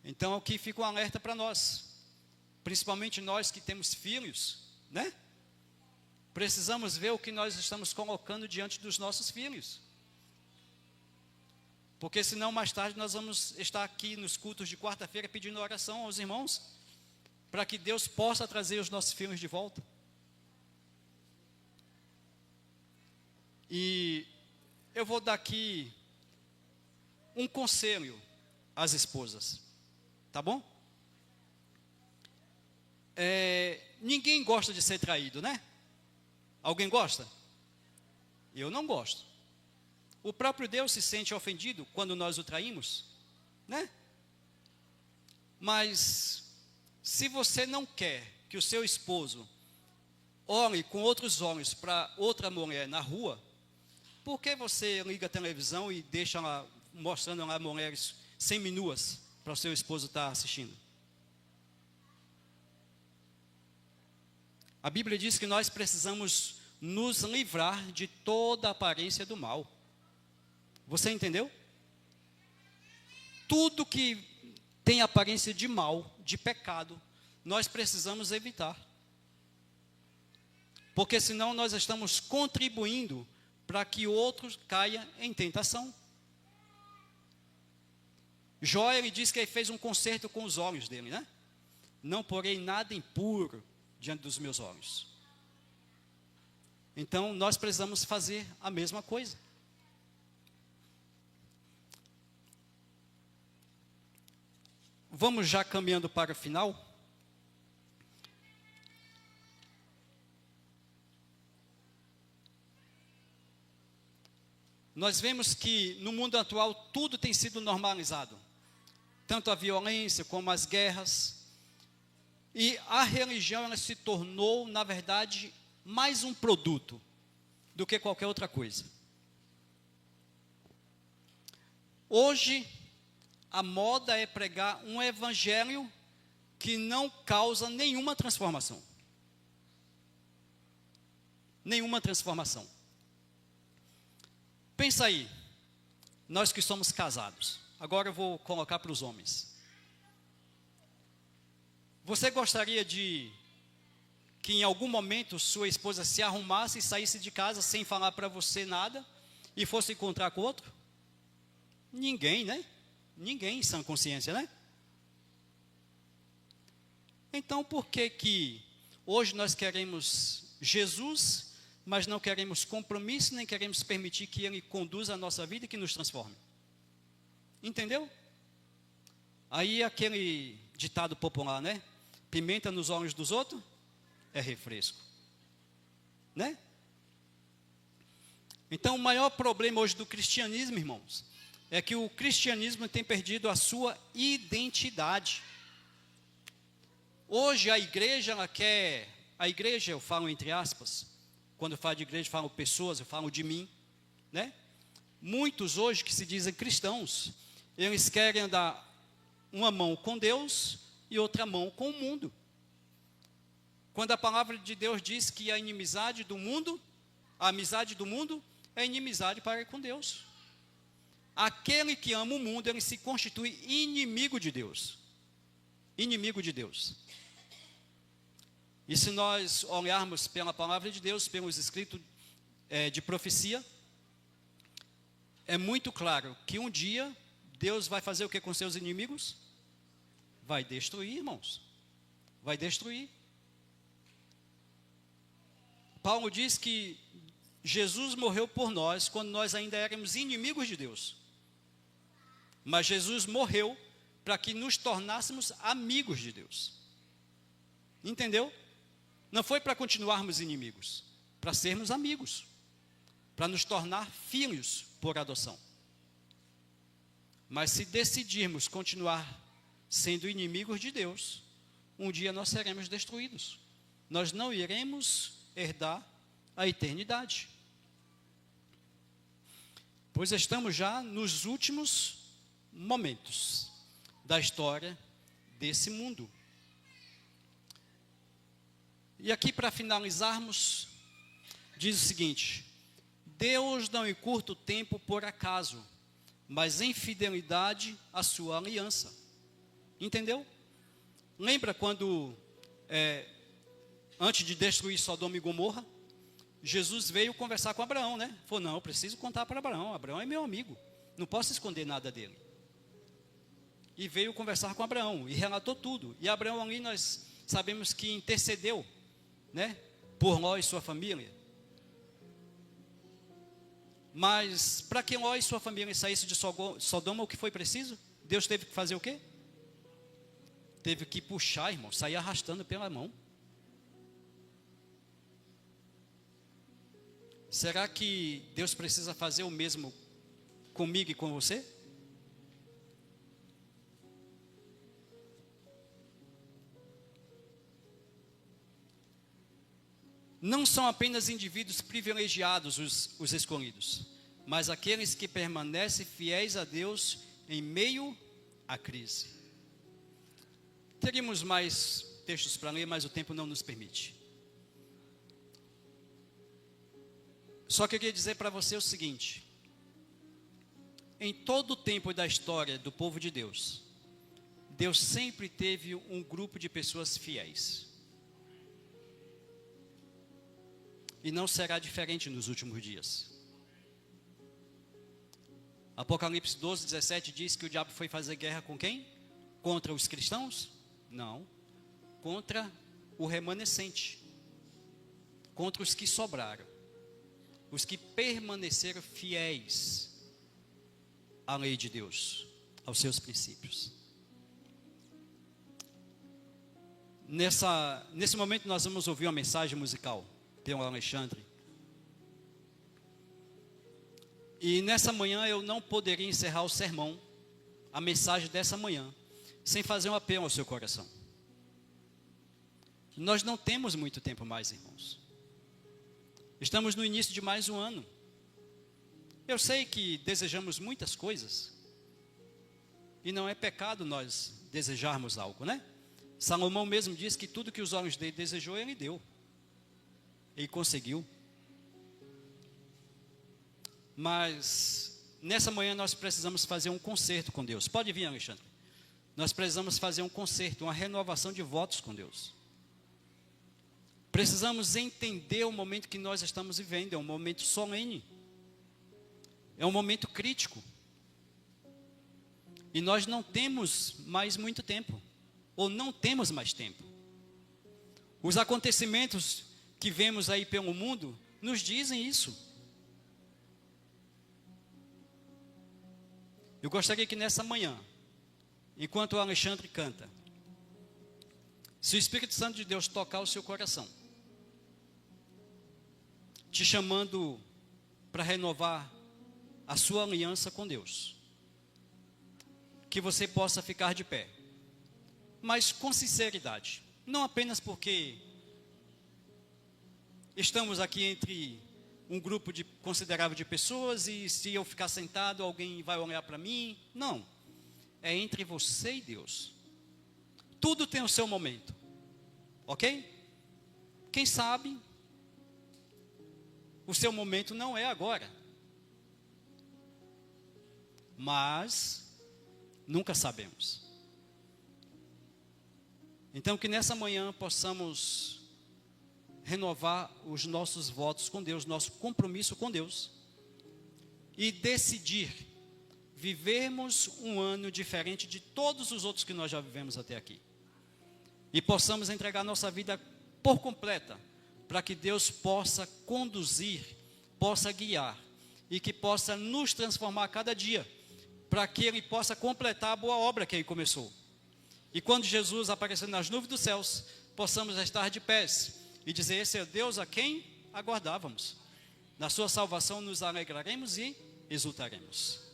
Então aqui fica um alerta para nós. principalmente nós que temos filhos, né? Precisamos ver o que nós estamos colocando diante dos nossos filhos. Porque senão mais tarde nós vamos estar aqui nos cultos de quarta-feira pedindo oração aos irmãos, para que Deus possa trazer os nossos filhos de volta. E eu vou dar aqui um conselho às esposas, tá bom? Ninguém gosta de ser traído, né? Alguém gosta? Eu não gosto. O próprio Deus se sente ofendido quando nós o traímos, né? Mas se você não quer que o seu esposo olhe com outros olhos para outra mulher na rua, por que você liga a televisão e deixa lá, mostrando lá mulheres seminuas para o seu esposo estar assistindo? A Bíblia diz que nós precisamos nos livrar de toda a aparência do mal. Você entendeu? Tudo que tem aparência de mal, de pecado, nós precisamos evitar. Porque senão nós estamos contribuindo para que outros caia em tentação. Jó, ele diz que ele fez um concerto com os olhos dele, né? Não porei nada impuro diante dos meus olhos. Então, nós precisamos fazer a mesma coisa. Vamos já caminhando para o final. Nós vemos que no mundo atual tudo tem sido normalizado. Tanto a violência como as guerras. E a religião, ela se tornou, na verdade, mais um produto do que qualquer outra coisa. Hoje, a moda é pregar um evangelho que não causa nenhuma transformação. Nenhuma transformação. Pensa aí, nós que somos casados. Agora eu vou colocar para os homens. Você gostaria de que em algum momento sua esposa se arrumasse e saísse de casa sem falar para você nada e fosse encontrar com outro? Ninguém, né? Ninguém em sã consciência, né? Então, por que hoje nós queremos Jesus, mas não queremos compromisso, nem queremos permitir que Ele conduza a nossa vida e que nos transforme? Entendeu? Aí aquele ditado popular, né? Pimenta nos olhos dos outros é refresco, né? Então, o maior problema hoje do cristianismo, irmãos, é que o cristianismo tem perdido a sua identidade. Hoje a igreja, eu falo entre aspas, quando eu falo de igreja, eu falo pessoas, eu falo de mim, né? Muitos hoje que se dizem cristãos, eles querem andar uma mão com Deus e outra mão com o mundo. Quando a palavra de Deus diz que a inimizade do mundo, a amizade do mundo é inimizade para com Deus. Aquele que ama o mundo, ele se constitui inimigo de Deus. Inimigo de Deus. E se nós olharmos pela palavra de Deus, pelos escritos de profecia, é muito claro que um dia Deus vai fazer o que com seus inimigos? Vai destruir, irmãos. Vai destruir. Paulo diz que Jesus morreu por nós quando nós ainda éramos inimigos de Deus. Mas Jesus morreu para que nos tornássemos amigos de Deus. Entendeu? Não foi para continuarmos inimigos, para sermos amigos, para nos tornar filhos por adoção. Mas se decidirmos continuar sendo inimigos de Deus, um dia nós seremos destruídos. Nós não iremos herdar a eternidade. Pois estamos já nos últimos momentos da história desse mundo. E aqui, para finalizarmos, diz o seguinte: Deus não encurta o tempo por acaso, mas em fidelidade à sua aliança. Entendeu? Lembra quando antes de destruir Sodoma e Gomorra, Jesus veio conversar com Abraão, né? Falou, não, eu preciso contar para Abraão. Abraão é meu amigo, não posso esconder nada dele. E veio conversar com Abraão e relatou tudo. E Abraão ali nós sabemos que intercedeu, né? Por Ló e sua família. Mas para que Ló e sua família saíssem de Sodoma, o que foi preciso? Deus teve que fazer o quê? Teve que puxar, irmão, sair arrastando pela mão. Será que Deus precisa fazer o mesmo comigo e com você? Não são apenas indivíduos privilegiados os escolhidos, mas aqueles que permanecem fiéis a Deus em meio à crise. Teríamos mais textos para ler, mas o tempo não nos permite. Só queria dizer para você o seguinte: em todo o tempo da história do povo de Deus, Deus sempre teve um grupo de pessoas fiéis. E não será diferente nos últimos dias. Apocalipse 12, 17 diz que o diabo foi fazer guerra com quem? Contra os cristãos? Não. Contra o remanescente. Contra os que sobraram. Os que permaneceram fiéis à lei de Deus, aos seus princípios. Nesse momento nós vamos ouvir uma mensagem musical. Tem o Alexandre. E nessa manhã eu não poderia encerrar o sermão, a mensagem dessa manhã, sem fazer um apelo ao seu coração. Nós não temos muito tempo mais, irmãos. Estamos no início de mais um ano. Eu sei que desejamos muitas coisas. E não é pecado nós desejarmos algo, né? Salomão mesmo diz que tudo que os olhos dele desejou, ele deu. Ele conseguiu. Mas nessa manhã nós precisamos fazer um concerto com Deus. Pode vir, Alexandre. Nós precisamos fazer um concerto, uma renovação de votos com Deus. Precisamos entender o momento que nós estamos vivendo. É um momento solene. É um momento crítico. E nós não temos mais muito tempo. Ou não temos mais tempo. Os acontecimentos que vemos aí pelo mundo nos dizem isso. Eu gostaria que nessa manhã, enquanto o Alexandre canta, se o Espírito Santo de Deus tocar o seu coração, te chamando para renovar a sua aliança com Deus, que você possa ficar de pé, mas com sinceridade, não apenas porque estamos aqui entre um grupo considerável de pessoas e se eu ficar sentado, alguém vai olhar para mim. Não. É entre você e Deus. Tudo tem o seu momento. Ok? Quem sabe, o seu momento não é agora. Mas, nunca sabemos. Então, que nessa manhã possamos renovar os nossos votos com Deus, nosso compromisso com Deus, e decidir vivermos um ano diferente de todos os outros que nós já vivemos até aqui, e possamos entregar nossa vida por completa, para que Deus possa conduzir, possa guiar, e que possa nos transformar a cada dia, para que Ele possa completar a boa obra que Ele começou. E quando Jesus aparecer nas nuvens dos céus, possamos estar de pés e dizer: esse é o Deus a quem aguardávamos. Na sua salvação nos alegraremos e exultaremos.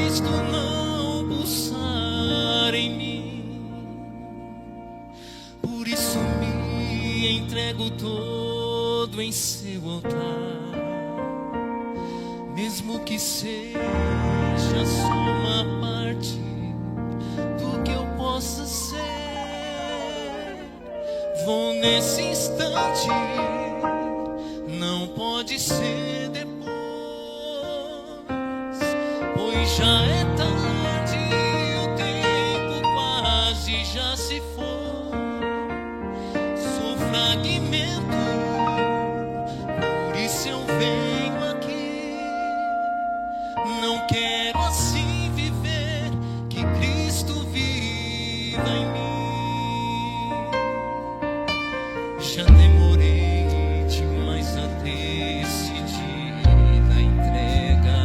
Cristo não pulsar em mim. Por isso me entrego todo em seu altar, mesmo que seja só uma parte do que eu possa ser. Vou nesse instante, não pode ser depois, pois já é tarde, o tempo quase já se foi. Sou fragmento, por isso eu venho aqui. Não quero assim viver, que Cristo viva em mim. Já demorei demais a decidir a entrega.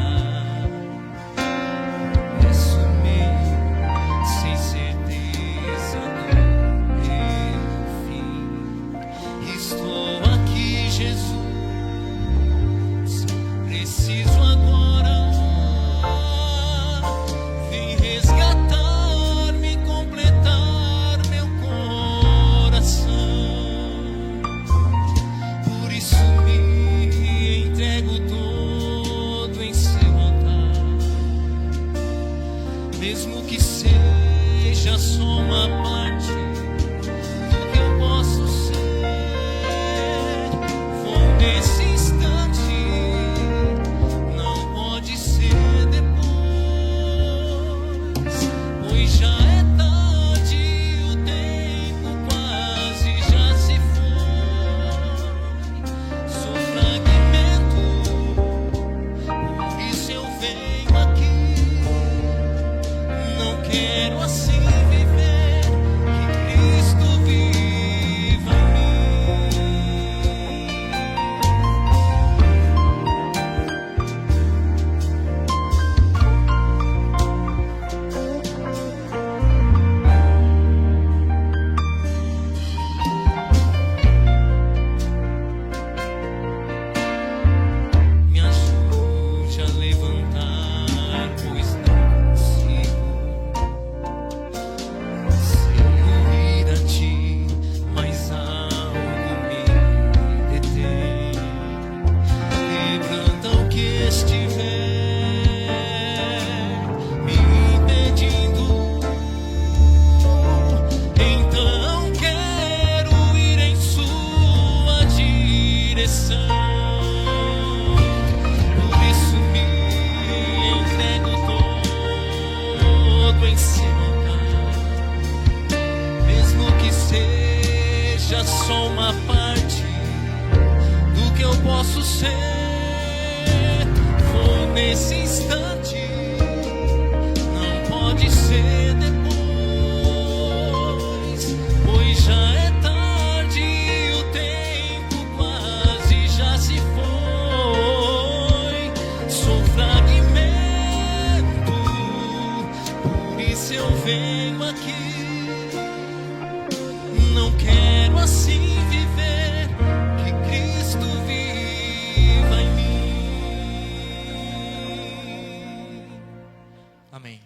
Assumir sem certeza do meu fim. Estou aqui, Jesus, preciso agora. Vem resgatar-me, completar meu coração. Por isso me entrego todo em seu altar, mesmo que seja só uma parte do que eu posso ser. Vou nesse instante, não pode ser depois, pois já é tarde, o tempo quase já se foi. Sou fragmento, por isso eu venho aqui. Não quero assim viver, que Cristo viva em mim. Me ajude a levantar, pois não consigo seguir a ti, mas algo me detém. Quebranta o que estiver me impedindo. Então quero ir em sua direção. Por isso me entrego todo em seu altar, mesmo que seja só uma parte do que eu posso ser. Vou nesse instante, não pode ser depois, pois já é tarde, o tempo quase já se foi. Sou fragmento, por isso eu venho aqui. Não quero assim viver, que Cristo viva em mim. Amém.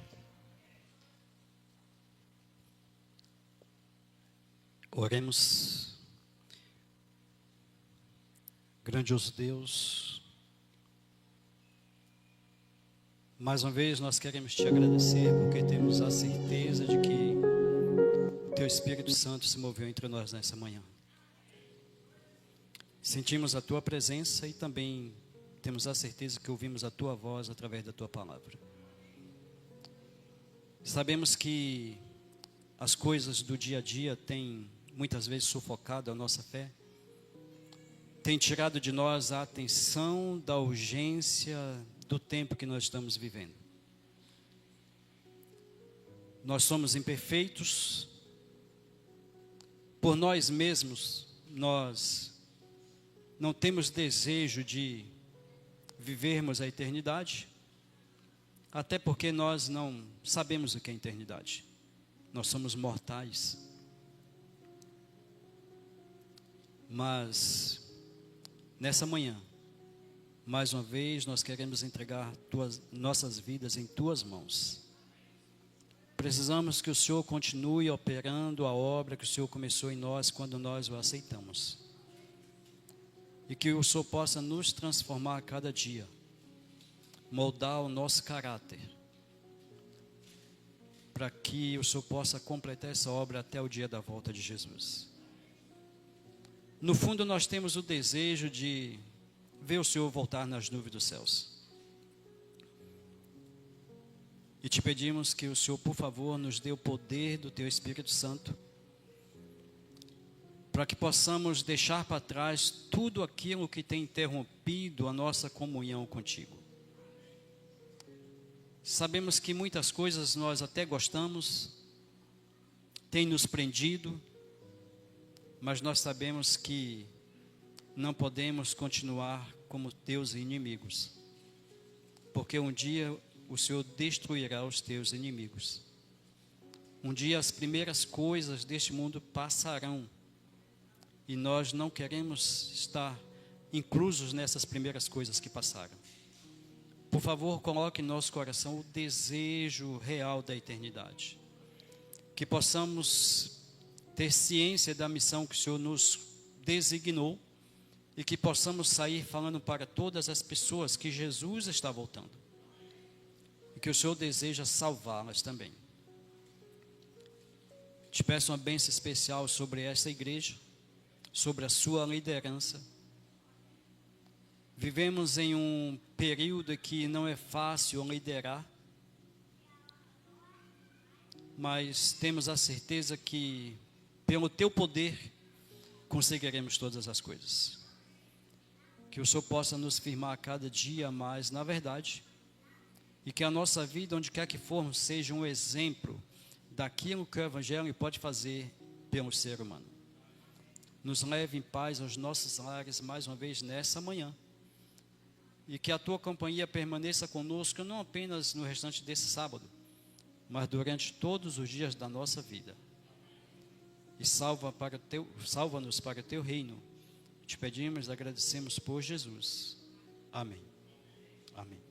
Oremos. Grandioso Deus, mais uma vez nós queremos te agradecer, porque temos a certeza de que o teu Espírito Santo se moveu entre nós nessa manhã. Sentimos a tua presença e também temos a certeza que ouvimos a tua voz através da tua palavra. Sabemos que as coisas do dia a dia têm muitas vezes sufocado a nossa fé, tem tirado de nós a atenção da urgência do tempo que nós estamos vivendo. Nós somos imperfeitos, por nós mesmos, nós não temos desejo de vivermos a eternidade, até porque nós não sabemos o que é eternidade. Nós somos mortais. Mas nessa manhã mais uma vez nós queremos entregar nossas vidas em tuas mãos. Precisamos que o Senhor continue operando a obra que o Senhor começou em nós quando nós o aceitamos. E que o Senhor possa nos transformar a cada dia, moldar o nosso caráter, para que o Senhor possa completar essa obra até o dia da volta de Jesus. No fundo, nós temos o desejo de ver o Senhor voltar nas nuvens dos céus. E te pedimos que o Senhor, por favor, nos dê o poder do Teu Espírito Santo, para que possamos deixar para trás tudo aquilo que tem interrompido a nossa comunhão contigo. Sabemos que muitas coisas nós até gostamos, tem nos prendido, mas nós sabemos que não podemos continuar como teus inimigos, porque um dia o Senhor destruirá os teus inimigos. Um dia as primeiras coisas deste mundo passarão, e nós não queremos estar inclusos nessas primeiras coisas que passaram. Por favor, coloque em nosso coração o desejo real da eternidade. Que possamos ter ciência da missão que o Senhor nos designou e que possamos sair falando para todas as pessoas que Jesus está voltando. E que o Senhor deseja salvá-las também. Te peço uma bênção especial sobre esta igreja, sobre a sua liderança. Vivemos em um período que não é fácil liderar, mas temos a certeza que, pelo Teu poder, conseguiremos todas as coisas. Que o Senhor possa nos firmar a cada dia mais na verdade, e que a nossa vida, onde quer que formos, seja um exemplo daquilo que o Evangelho pode fazer pelo ser humano. Nos leve em paz aos nossos lares mais uma vez nessa manhã. E que a Tua companhia permaneça conosco, não apenas no restante desse sábado, mas durante todos os dias da nossa vida. E salva-nos para o Teu reino. Te pedimos e agradecemos por Jesus. Amém. Amém.